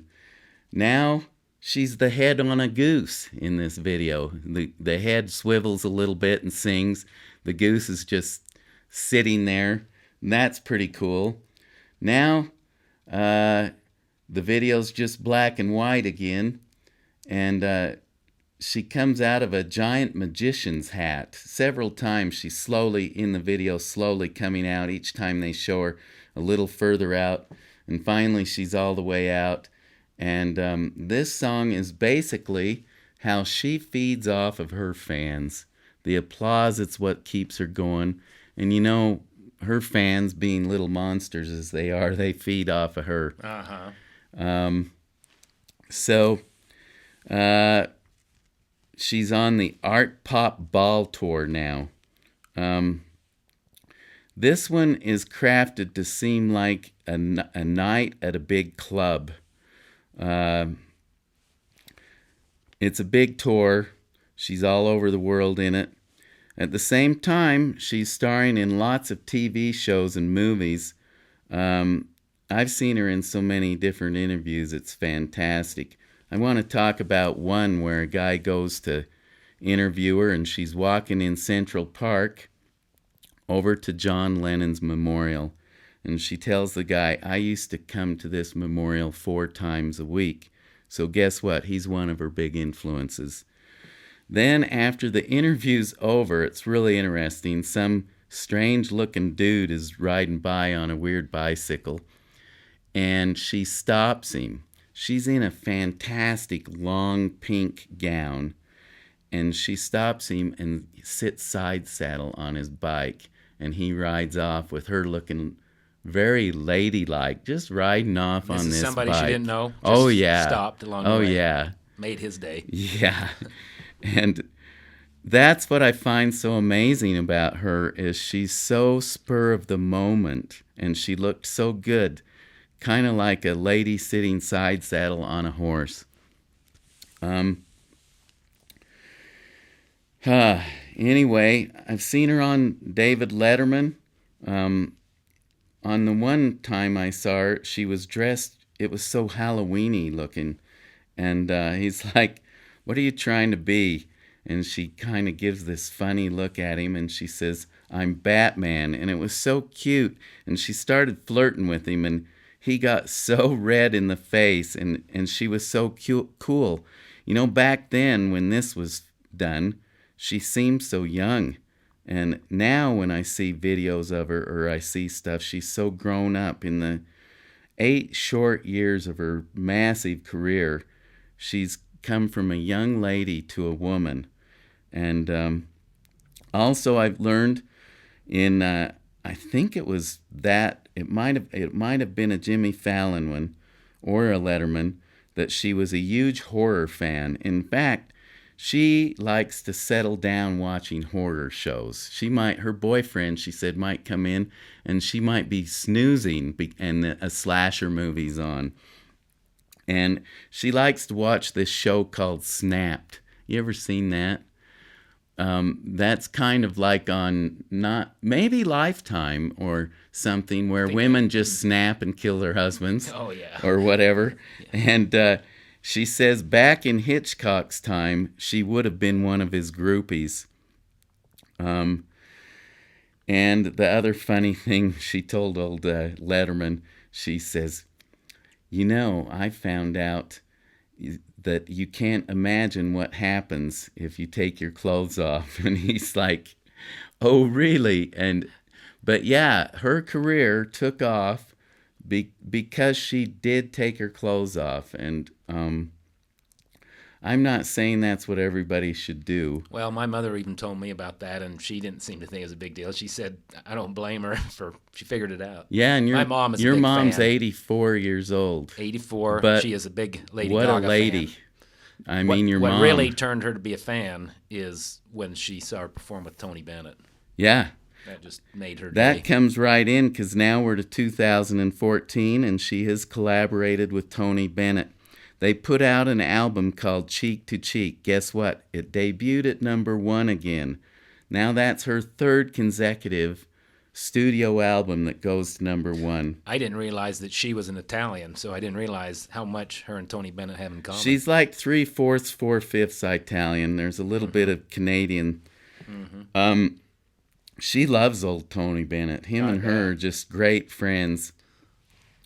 Now, she's the head on a goose in this video. The head swivels a little bit and sings. The goose is just sitting there. And that's pretty cool. Now, the video's just black and white again. And she comes out of a giant magician's hat. Several times she's slowly, in the video, slowly coming out. Each time they show her a little further out. And finally she's all the way out. And this song is basically how she feeds off of her fans. The applause, it's what keeps her going. And you know, her fans, being little monsters as they are, they feed off of her. So she's on the Art Pop Ball Tour now. This one is crafted to seem like a night at a big club. It's a big tour. She's all over the world in it. At the same time, she's starring in lots of TV shows and movies. I've seen her in so many different interviews. It's fantastic. I want to talk about one where a guy goes to interview her, and she's walking in Central Park over to John Lennon's memorial. And she tells the guy, I used to come to this memorial 4 times a week. So guess what? He's one of her big influences. Then after the interview's over, it's really interesting. Some strange-looking dude is riding by on a weird bicycle, and she stops him. She's in a fantastic long pink gown, and she stops him and sits side saddle on his bike, and he rides off with her looking very ladylike, just riding off on this bike. This is somebody she didn't know? Stopped along the way. Oh, yeah. Made his day. Yeah. And that's what I find so amazing about her, is she's so spur of the moment, and she looked so good, kind of like a lady sitting side saddle on a horse. Anyway, I've seen her on David Letterman. On the one time I saw her, she was dressed, it was so Halloween-y looking. And he's like, what are you trying to be? And she kind of gives this funny look at him, and she says, I'm Batman. And it was so cute. And she started flirting with him, and he got so red in the face, and she was so cool. You know, back then when this was done, she seemed so young. And now when I see videos of her, or I see stuff, she's so grown up. In the 8 short years of her massive career, she's come from a young lady to a woman. And also I've learned in, I think it was that, it might have been a Jimmy Fallon one or a Letterman, that she was a huge horror fan. In fact, she likes to settle down watching horror shows. Her boyfriend, she said, might come in and she might be snoozing and a slasher movie's on. And she likes to watch this show called Snapped. You ever seen that? That's kind of like on maybe Lifetime or something, where women just snap and kill their husbands. Oh, yeah. Or whatever. Yeah. And she says back in Hitchcock's time, she would have been one of his groupies. And the other funny thing she told old Letterman, she says, you know, I found out that you can't imagine what happens if you take your clothes off. And he's like, oh, really? But yeah, her career took off because she did take her clothes off. And I'm not saying that's what everybody should do. Well, my mother even told me about that, and she didn't seem to think it was a big deal. She said, I don't blame her she figured it out. Yeah, and my mom is a big mom's fan. 84 years old. 84, but she is a big Lady what Gaga a lady. fan. I mean, your mom. What really turned her to be a fan is when she saw her perform with Tony Bennett. Yeah. That just made her That day. comes right in, because now we're to 2014, and she has collaborated with Tony Bennett. They put out an album called Cheek to Cheek. Guess what? It debuted at #1 again. Now that's her 3rd consecutive studio album that goes to #1. I didn't realize that she was an Italian, so I didn't realize how much her and Tony Bennett have in common. She's like 3/4, 4/5 Italian. There's a little bit of Canadian. Mm-hmm. She loves old Tony Bennett. Him and her are just great friends.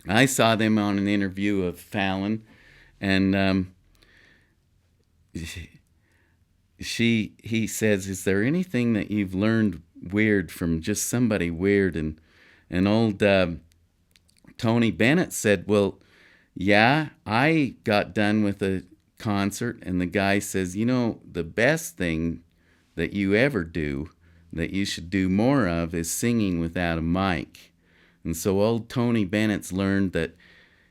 I saw them on an interview of Fallon, and he says, "Is there anything that you've learned weird from just somebody weird?" And old Tony Bennett said, "Well, yeah, I got done with a concert, and the guy says, the best thing that you ever do, that you should do more of, is singing without a mic." And so old Tony Bennett's learned that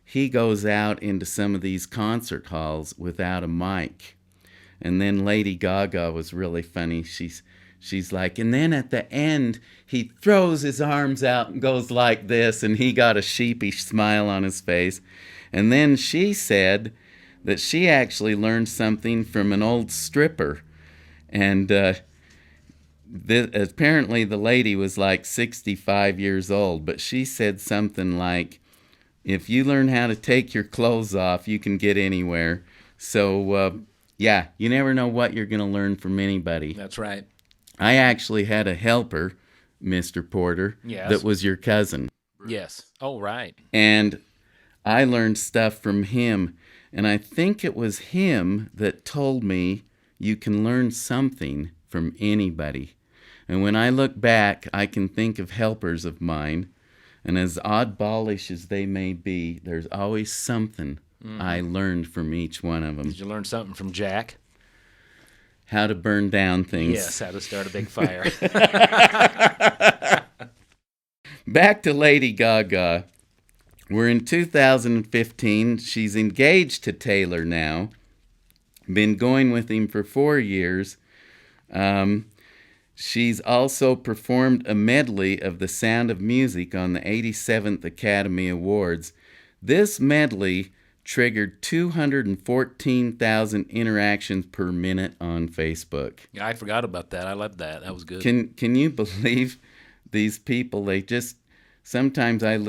he goes out into some of these concert halls without a mic. And then Lady Gaga was really funny. She's like, and then at the end, he throws his arms out and goes like this, and he got a sheepish smile on his face. And then she said that she actually learned something from an old stripper. And apparently the lady was like 65 years old, but she said something like, if you learn how to take your clothes off, you can get anywhere. So, yeah, you never know what you're going to learn from anybody. That's right. I actually had a helper, Mr. Porter, Yes. that was your cousin. Yes. Oh, right. And I learned stuff from him. And I think it was him that told me you can learn something from anybody. And when I look back, I can think of helpers of mine. And as oddballish as they may be, there's always something I learned from each one of them. Did you learn something from Jack? How to burn down things. Yes, how to start a big fire. Back to Lady Gaga. We're in 2015. She's engaged to Taylor now. Been going with him for 4 years. She's also performed a medley of The Sound of Music on the 87th Academy Awards. This medley triggered 214,000 interactions per minute on Facebook. Yeah, I forgot about that. I loved that. That was good. Can you believe these people? They just, sometimes I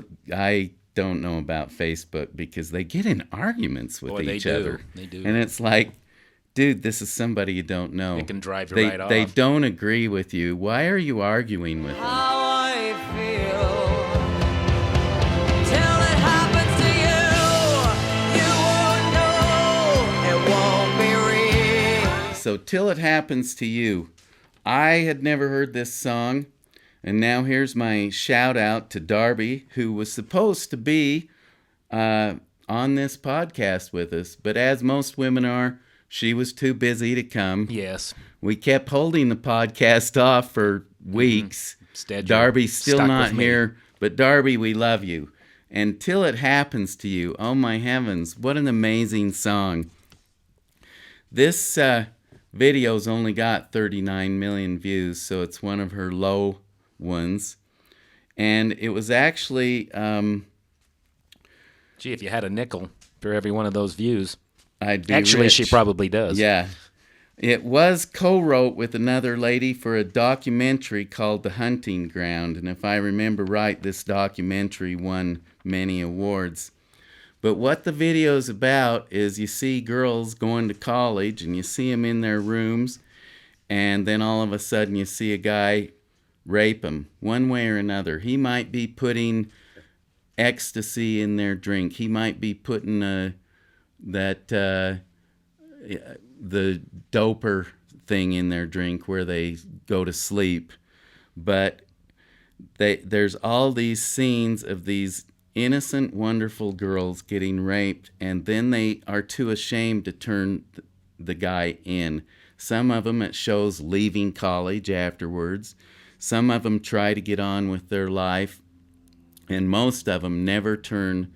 don't know about Facebook because they get in arguments with each other. They do. And it's like, dude, this is somebody you don't know. It can drive you right off. They don't agree with you. Why are you arguing with them? How I feel till it happens to you. You won't know, it won't be real. So Till It Happens to You. I had never heard this song, and now here's my shout out to Darby, who was supposed to be on this podcast with us, but as most women are, she was too busy to come. Yes. We kept holding the podcast off for weeks. Instead, Darby's still stuck not with me. here, but Darby, we love you. And Till It Happens to You, oh my heavens, what an amazing song. This video's only got 39 million views, so it's one of her low ones. And it was actually, Gee, if you had a nickel for every one of those views. I'd be Actually, rich. she probably does. Yeah. It was co-wrote with another lady for a documentary called The Hunting Ground. And if I remember right, this documentary won many awards. But what the video's about is you see girls going to college and you see them in their rooms. And then all of a sudden you see a guy rape them one way or another. He might be putting ecstasy in their drink. He might be putting the doper thing in their drink where they go to sleep. But there's all these scenes of these innocent, wonderful girls getting raped, and then they are too ashamed to turn the guy in. Some of them, it shows leaving college afterwards. Some of them try to get on with their life, and most of them never turn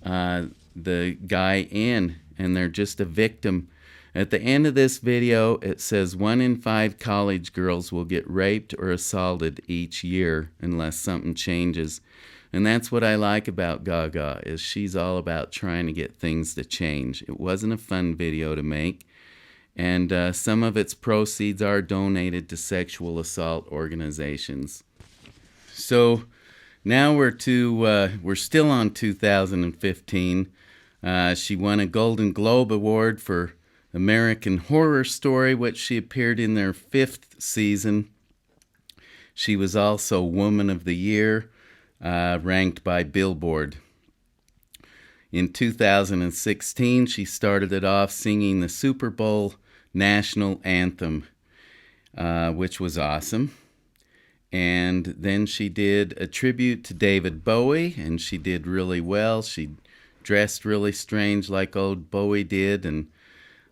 the guy in, and they're just a victim. At the end of this video, it says 1 in 5 college girls will get raped or assaulted each year unless something changes. And that's what I like about Gaga, is she's all about trying to get things to change. It wasn't a fun video to make, and some of its proceeds are donated to sexual assault organizations. So now we're still on 2015. She won a Golden Globe Award for American Horror Story, which she appeared in their 5th season. She was also Woman of the Year, ranked by Billboard. In 2016, she started it off singing the Super Bowl national anthem, which was awesome. And then she did a tribute to David Bowie, and she did really well. She dressed really strange like old Bowie did, and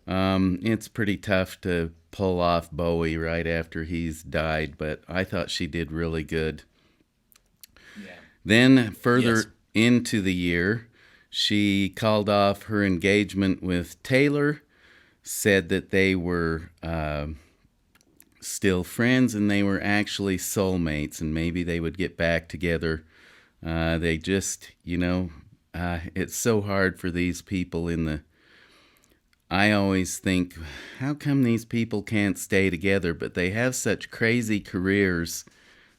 it's pretty tough to pull off Bowie right after he's died, but I thought she did really good. Yeah. Then further Yes. into the year, she called off her engagement with Taylor, said that they were still friends and they were actually soulmates and maybe they would get back together. They just, it's so hard for these people I always think, how come these people can't stay together? But they have such crazy careers.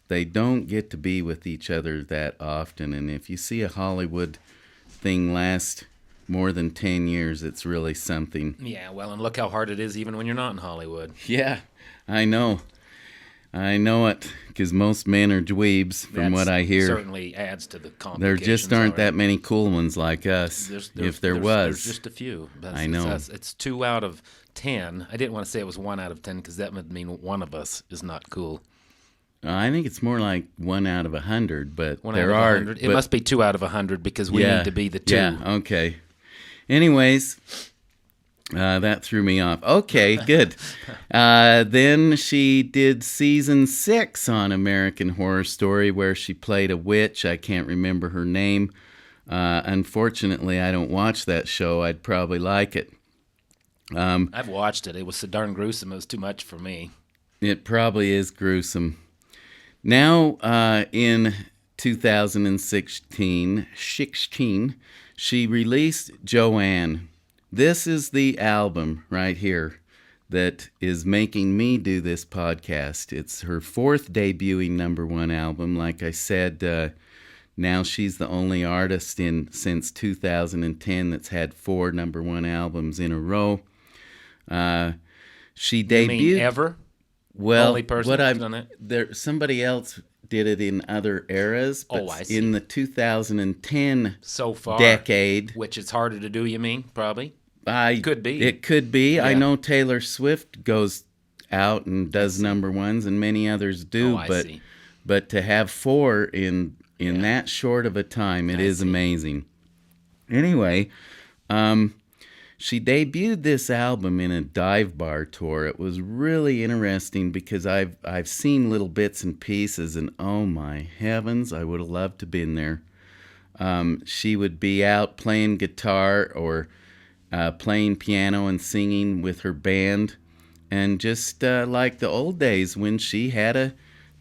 They don't get to be with each other that often. And if you see a Hollywood thing last more than 10 years, it's really something. Yeah, well, and look how hard it is even when you're not in Hollywood. Yeah, I know. I know it, because most men are dweebs, from what I hear. Certainly adds to the There complications. just aren't all that right. many cool ones like us. If there was. There's just a few. I know. It's 2 out of 10. I didn't want to say it was 1 out of 10 because that would mean one of us is not cool. I think it's more like 1 out of 100, but 1 there out of are. 100. It must be 2 out of 100 because we need to be the 2. Yeah, okay. Anyways, that threw me off. Okay, good. Then she did season 6 on American Horror Story where she played a witch. I can't remember her name. Unfortunately, I don't watch that show. I'd probably like it. I've watched it. It was so darn gruesome. It was too much for me. It probably is gruesome. Now, in 2016, she released Joanne. This is the album right here that is making me do this podcast. It's her 4th debuting #1 album. Like I said, now she's the only artist since 2010 that's had 4 #1 albums in a row. She debuted. You mean ever? Well, Only person what that's I've done it? there somebody else did it in other eras, but I see. in the 2010 So far. decade, Which is harder to do, you mean? Probably. Could be. It could be. I Yeah. know Taylor Swift goes out and does #1s, and many others do. I but see. but to have 4 in that short of a time, it is amazing. Anyway, she debuted this album in a dive bar tour. It was really interesting because I've seen little bits and pieces, and oh my heavens, I would have loved to have been there. She would be out playing guitar or playing piano and singing with her band, and just like the old days when she had a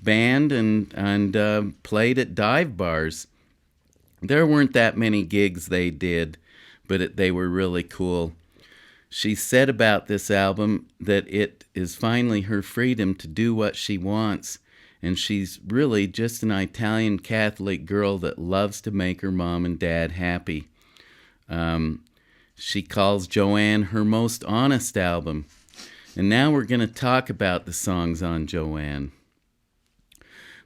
band and played at dive bars. There weren't that many gigs they did, but they were really cool. She said about this album that it is finally her freedom to do what she wants, and she's really just an Italian Catholic girl that loves to make her mom and dad happy. She calls Joanne her most honest album. And now we're going to talk about the songs on Joanne.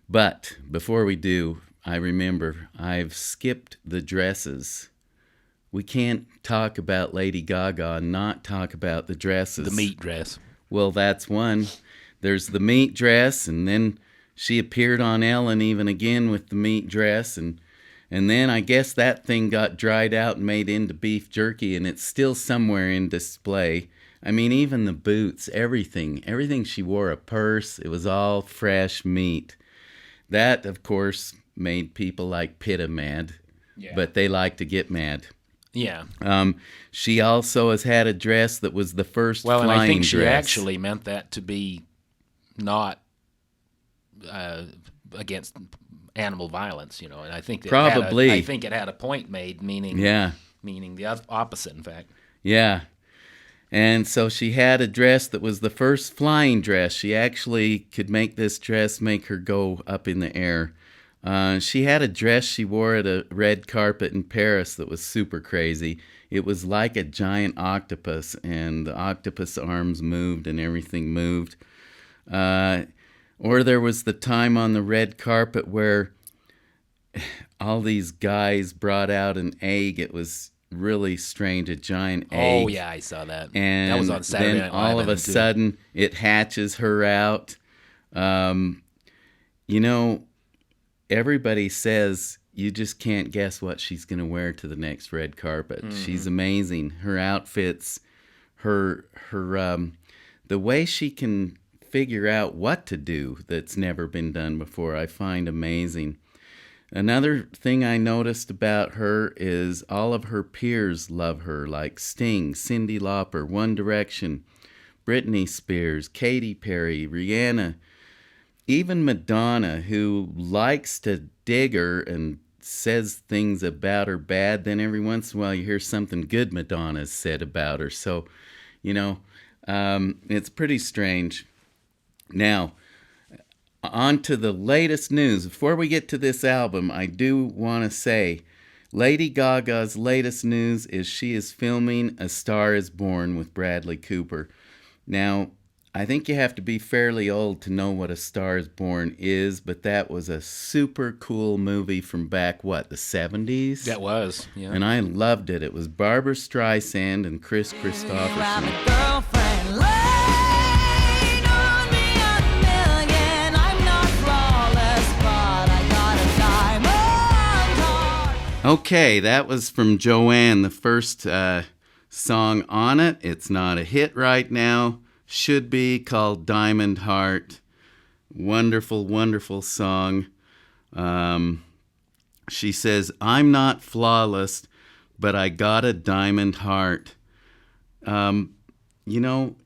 But before we do, I remember I've skipped the dresses. We can't talk about Lady Gaga and not talk about the dresses. The meat dress. Well, that's one. There's the meat dress, and then she appeared on Ellen even again with the meat dress, and then I guess that thing got dried out and made into beef jerky, and it's still somewhere in display. I mean, even the boots, everything she wore, a purse, it was all fresh meat. That, of course, made people like Pitta mad, but they like to get mad. Yeah. She also has had a dress that was the first flying dress. Well, and I think she actually meant that to be not against animal violence, and I think that Probably. I think it had a point made, meaning the opposite, in fact. Yeah. And so she had a dress that was the first flying dress. She actually could make this dress make her go up in the air. She had a dress she wore at a red carpet in Paris that was super crazy. It was like a giant octopus, and the octopus arms moved and everything moved. Or there was the time on the red carpet where all these guys brought out an egg. It was really strange, a giant egg. Oh yeah, I saw that. And that was on Saturday then Night Live, all of I a think, too. sudden it hatches her out. You know, everybody says you just can't guess what she's going to wear to the next red carpet. She's amazing. Her outfits, her the way she can figure out what to do that's never been done before, I find amazing. Another thing I noticed about her is all of her peers love her, like Sting, Cyndi Lauper, One Direction, Britney Spears, Katy Perry, Rihanna, even Madonna, who likes to dig her and says things about her bad. Then every once in a while you hear something good Madonna's said about her. So, you know, it's pretty strange. Now, on to the latest news. Before we get to this album, I do want to say Lady Gaga's latest news is she is filming A Star Is Born with Bradley Cooper. Now, I think you have to be fairly old to know what A Star Is Born is, but that was a super cool movie from back, the 70s? That was, yeah. And I loved it. It was Barbra Streisand and Chris Christopherson. I'm a girlfriend, laid on me a million. I'm not flawless, but I got a diamond heart. Okay, that was from Joanne, the first song on it. It's not a hit right now. Should be, called Diamond Heart. Wonderful, wonderful song. She says, I'm not flawless, but I got a diamond heart. You know,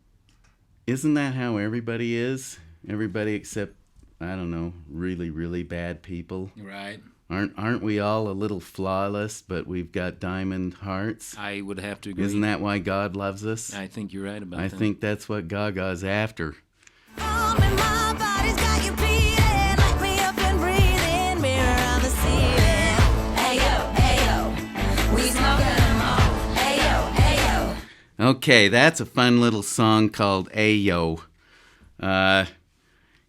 isn't that how everybody is? Everybody except, I don't know, really, really bad people. Right. Aren't we all a little flawless, but we've got diamond hearts? I would have to agree. Isn't that why God loves us? I think you're right about I that. think that's what Gaga's after. Hold me, my body's got you beating. Light me up and breathing. Mirror on the ceiling. Ayo, we smoking them all. Ayo. Okay, that's a fun little song called Ayo.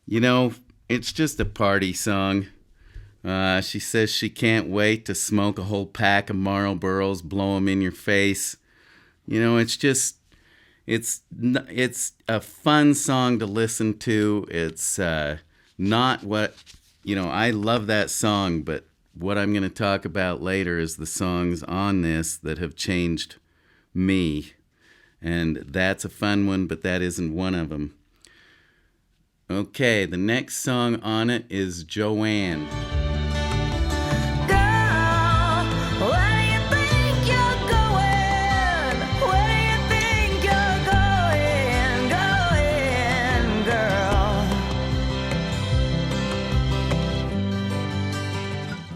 You know, it's just a party song. She says she can't wait to smoke a whole pack of Marlboros, blow them in your face. You know, it's a fun song to listen to. It's not what, you know, I love that song, but what I'm going to talk about later is the songs on this that have changed me. And that's a fun one, but that isn't one of them. Okay, the next song on it is Joanne. Girl, where do you think you're going? Where do you think you're going, girl?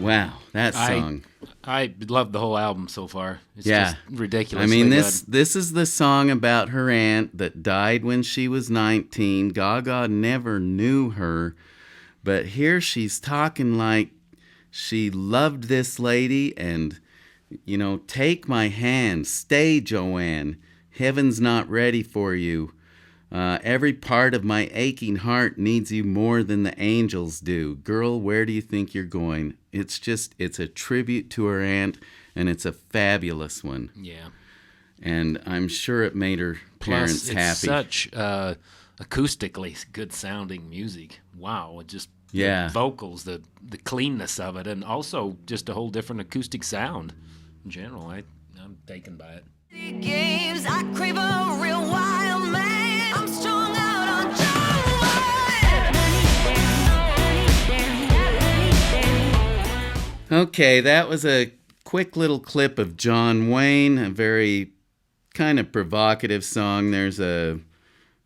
Wow, that song. I love the whole album so far. It's Yeah. just ridiculous. I mean, this is the song about her aunt that died when she was 19. Gaga never knew her, but here she's talking like she loved this lady and, you know, take my hand, stay, Joanne. Heaven's not ready for you. Every part of my aching heart needs you more than the angels do. Girl, where do you think you're going? It's a tribute to her aunt, and it's a fabulous one. Yeah. And I'm sure it made her parents Plus, it's happy. such acoustically good sounding music. Wow. It just, Yeah. the vocals, the cleanness of it, and also just a whole different acoustic sound in general. I'm taken by it. Games, I crave a real wild man. I'm strung out on John. Okay, that was a quick little clip of John Wayne, a very kind of provocative song. There's a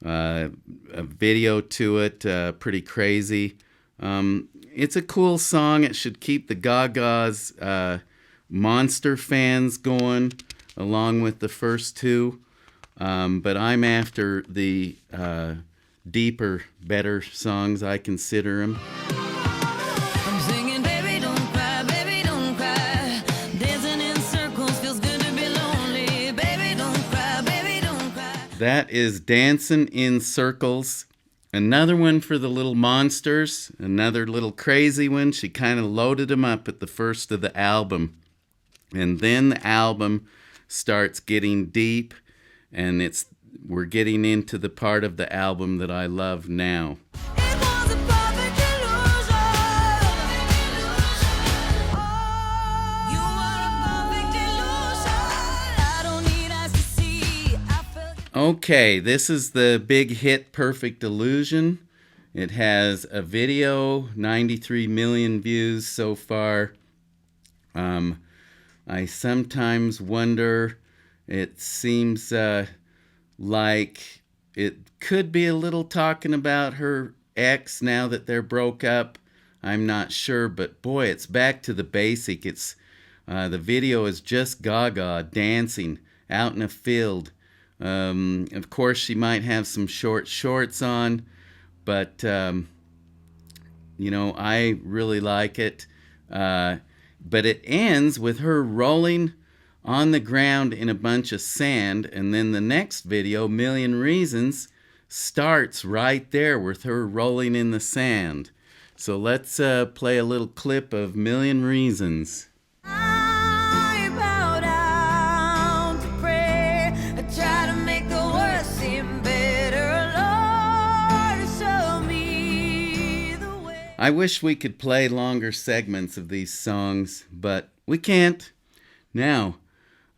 video to it, pretty crazy. It's a cool song. It should keep the Gaga's Monster fans going, along with the first two. But I'm after the deeper, better songs, I consider them. I'm singing, baby, don't cry, baby, don't cry. Dancing in circles feels good to be lonely. Baby, don't cry, baby, don't cry. That is Dancing in Circles. Another one for the little monsters. Another little crazy one. She kind of loaded them up at the first of the album. And then the album starts getting deep, and we're getting into the part of the album that I love now. It was a perfect illusion. You were a perfect illusion. I don't need eyes to see. I felt Okay, this is the big hit Perfect Illusion. It has a video, 93 million views so far. I sometimes wonder, it seems like it could be a little talking about her ex now that they're broke up. I'm not sure, but boy, it's back to the basic. It's the video is just Gaga dancing out in a field. Of course, she might have some short shorts on, but I really like it. But it ends with her rolling on the ground in a bunch of sand, and then the next video, Million Reasons, starts right there with her rolling in the sand. So let's play a little clip of Million Reasons. I bow down to pray. I try to make the worst seem better. Lord, show me the way. I wish we could play longer segments of these songs, but we can't. Now,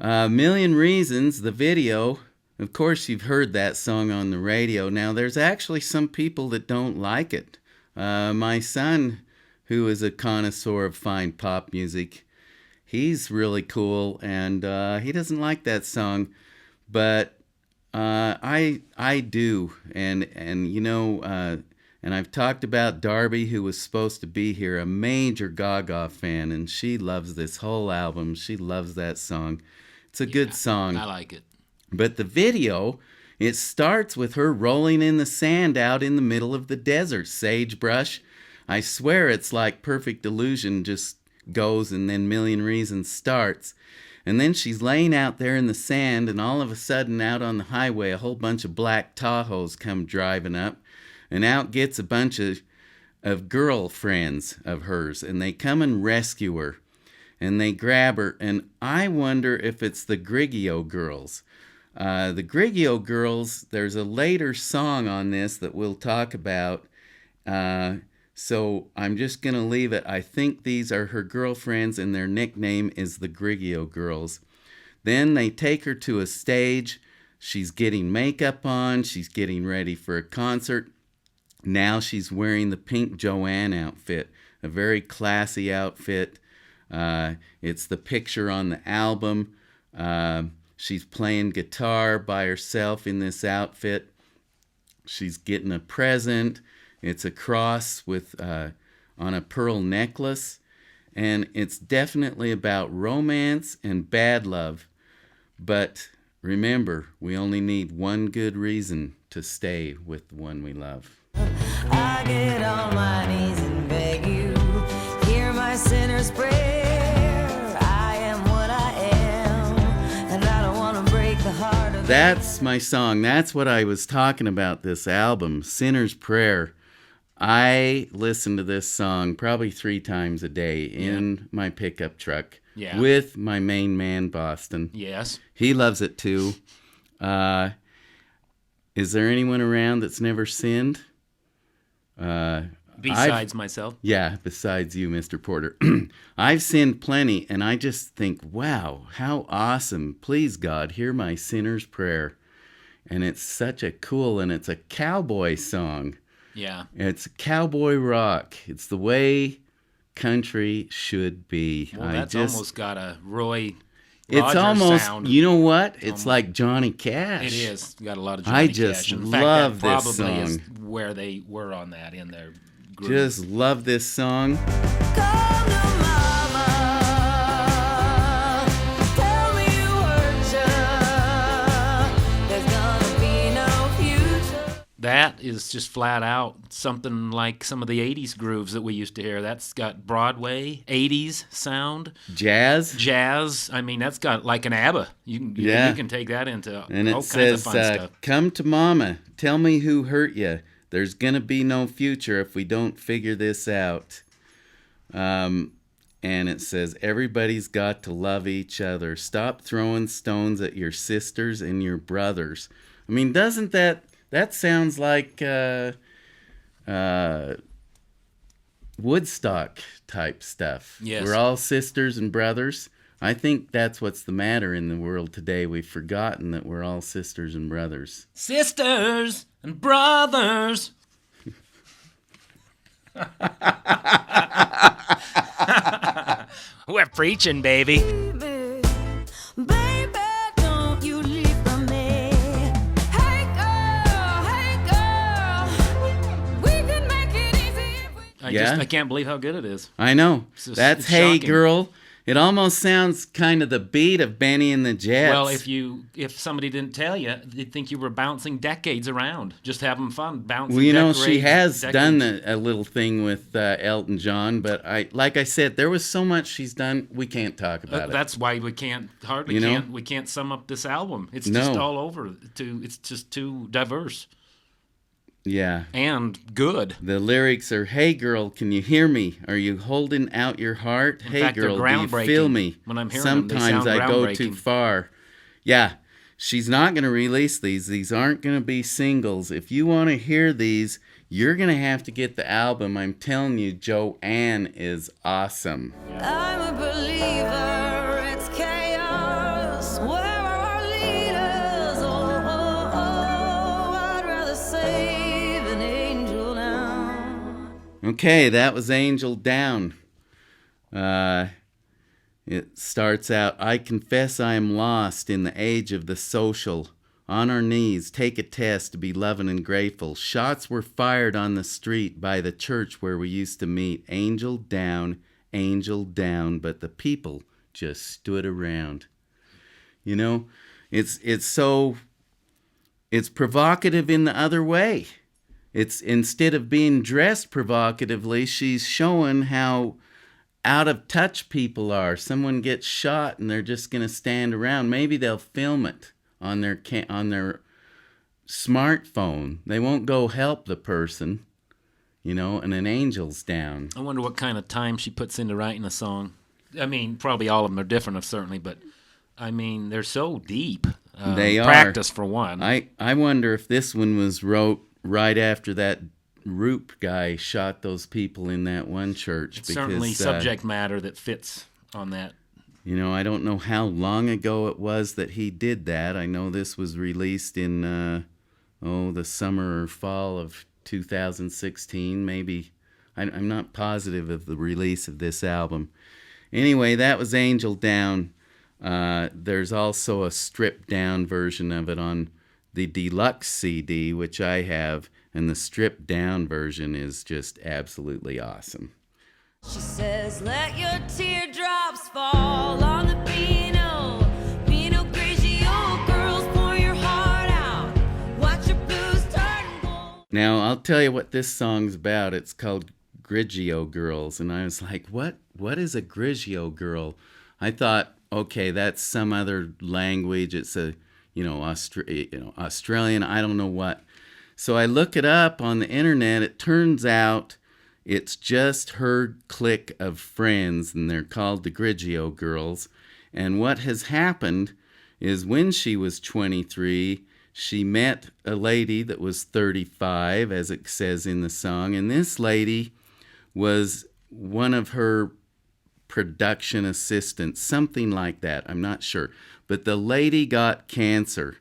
Million Reasons, the video, of course you've heard that song on the radio. Now, there's actually some people that don't like it. My son, who is a connoisseur of fine pop music, he's really cool, and he doesn't like that song, but I do, and I've talked about Darby, who was supposed to be here, a major Gaga fan, and she loves this whole album. She loves that song. It's a good song. I like it. But the video, it starts with her rolling in the sand out in the middle of the desert, sagebrush. I swear it's like Perfect Illusion just goes and then Million Reasons starts. And then she's laying out there in the sand, and all of a sudden out on the highway, a whole bunch of black Tahoes come driving up. And out gets a bunch of girlfriends of hers, and they come and rescue her, and they grab her, and I wonder if it's the Grigio Girls. The Grigio Girls, there's a later song on this that we'll talk about, so I'm just going to leave it. I think these are her girlfriends, and their nickname is the Grigio Girls. Then they take her to a stage. She's getting makeup on. She's getting ready for a concert. Now she's wearing the pink Joanne outfit, a very classy outfit. It's the picture on the album. She's playing guitar by herself in this outfit. She's getting a present. It's a cross with on a pearl necklace. And it's definitely about romance and bad love. But remember, we only need one good reason to stay with the one we love. I get on my knees and beg you, hear my sinner's prayer. I am what I am, and I don't want to break the heart of. That's my song. That's what I was talking about, this album, Sinner's Prayer. I listen to this song probably 3 times a day in my pickup truck with my main man, Boston. Yes. He loves it too. Is there anyone around that's never sinned? Besides myself. Yeah, besides you, Mr. Porter. I've sinned plenty, and I just think, wow, how awesome. Please, God, hear my sinner's prayer. And it's such a cool, and it's a cowboy song. Yeah. It's cowboy rock. It's the way country should be. Well, that's almost got a Roy It's Rogers almost, sound. you know what? It's like Johnny Cash. It is. Got a lot of Johnny I Cash. just In fact, love that this probably is song. where they were on that in their group. Just love this song. Come to mama, tell me you hurt ya. There's gonna be no future. That is just flat out something like some of the 80s grooves that we used to hear. That's got Broadway, 80s sound. Jazz. Jazz. I mean, that's got like an ABBA. You can take that into And all it kinds of says, fun stuff. come to mama, tell me who hurt you. There's going to be no future if we don't figure this out. and it says, everybody's got to love each other. Stop throwing stones at your sisters and your brothers. I mean, doesn't that sounds like Woodstock type stuff? Yes. We're all sisters and brothers. I think that's what's the matter in the world today. We've forgotten that we're all sisters and brothers. Sisters and brothers. We're preaching, baby. Baby, don't you leave from me. Hey girl, we can make it easy if we... I can't believe how good it is. I know. It's That's Hey shocking. Girl. It almost sounds kind of the beat of Benny and the Jets. Well, if somebody didn't tell you, they'd think you were bouncing decades around, just having fun bouncing. Well, you know, she decades- has decades. done a little thing with Elton John, but like I said, there was so much she's done, we can't talk about it. That's why we can't sum up this album. It's No. just all over. It's just too diverse Yeah. and good. The lyrics are, hey girl, can you hear me? Are you holding out your heart? In Hey fact, they're girl, do you groundbreaking. feel me? When I'm hearing them, they Sometimes sound I go too groundbreaking. far. Yeah. She's not going to release these. These aren't going to be singles. If you want to hear these, you're going to have to get the album. I'm telling you, Joanne is awesome. I'm a believer, it's chaos. Where are our leaders? I'd rather save an angel now. Okay, that was Angel Down. It starts out, I confess I am lost in the age of the social. On our knees, take a test to be loving and grateful. Shots were fired on the street by the church where we used to meet. Angel down, but the people just stood around. You know, it's provocative in the other way. It's instead of being dressed provocatively, she's showing how out of touch people are. Someone gets shot and they're just going to stand around. Maybe they'll film it on their smartphone. They won't go help the person, you know, and an angel's down. I wonder what kind of time she puts into writing a song. I mean, probably all of them are different, certainly, but I mean, they're so deep. They are. Practice for one. I wonder if this one was wrote right after that Roop guy shot those people in that one church. It's certainly subject matter that fits on that. You know, I don't know how long ago it was that he did that. I know this was released in, the summer or fall of 2016, maybe. I'm not positive of the release of this album. Anyway, that was Angel Down. There's also a stripped down version of it on the deluxe CD, which I have, and the stripped down version is just absolutely awesome. She says, let your teardrops fall on the Pinot Grigio. Girls, pour your heart out. Watch your blues turn gold. Now, I'll tell you what this song's about. It's called Grigio Girls, and I was like, what is a Grigio girl? I thought, okay, that's some other language. It's a, Australian, I don't know what. So I look it up on the internet. It turns out it's just her clique of friends, and they're called the Grigio Girls. And what has happened is when she was 23, she met a lady that was 35, as it says in the song. And this lady was one of her production assistants, something like that. I'm not sure. But the lady got cancer.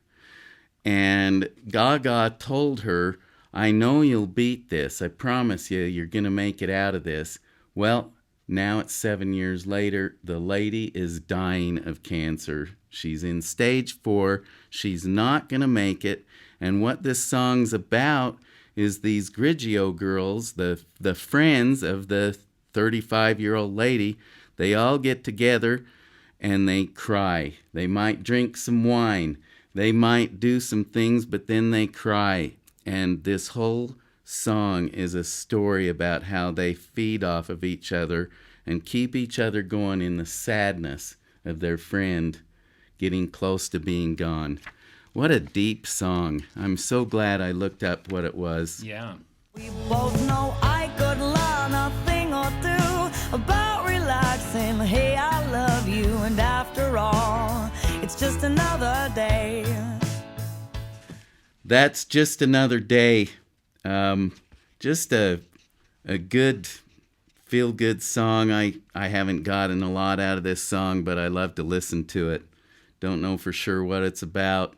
And Gaga told her, I know you'll beat this. I promise you're going to make it out of this. Well, now it's 7 years later. The lady is dying of cancer. She's in stage 4. She's not going to make it. And what this song's about is these Grigio girls, the friends of the 35-year-old lady, they all get together and they cry. They might drink some wine. They might do some things, but then they cry. And this whole song is a story about how they feed off of each other and keep each other going in the sadness of their friend getting close to being gone. What a deep song. I'm so glad I looked up what it was. Yeah. We both know I could learn a thing or two about relaxing. saying, hey, I love you, and after all, it's just another day. That's Just Another Day. Just a good, feel-good song. I haven't gotten a lot out of this song, but I love to listen to it. Don't know for sure what it's about.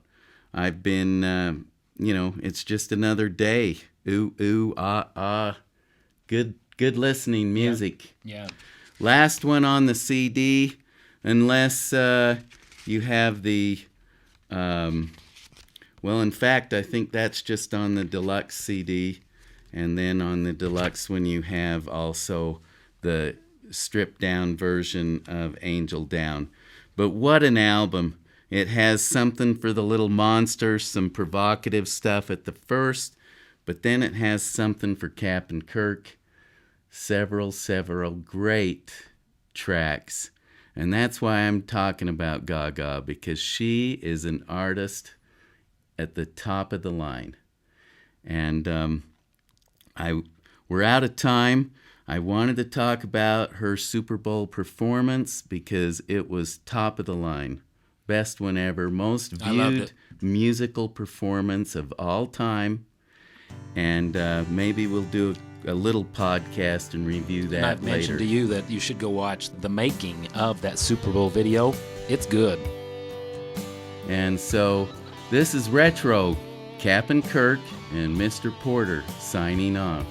I've been, it's just another day. Ooh, ooh, ah, ah. Good listening music. Yeah. Last one on the CD, unless you have the, in fact, I think that's just on the deluxe CD. And then on the deluxe one, you have also the stripped down version of Angel Down. But what an album. It has something for the little monsters, some provocative stuff at the first, but then it has something for Captain Kirk. Several great tracks. And that's why I'm talking about Gaga, because she is an artist at the top of the line. And we're out of time. I wanted to talk about her Super Bowl performance because it was top of the line. Best one ever, most viewed musical performance of all time. And maybe we'll do a little podcast and review that and I've later. mentioned to you that you should go watch the making of that Super Bowl video. It's good. And so this is Retro, Captain Kirk and Mr. Porter signing off.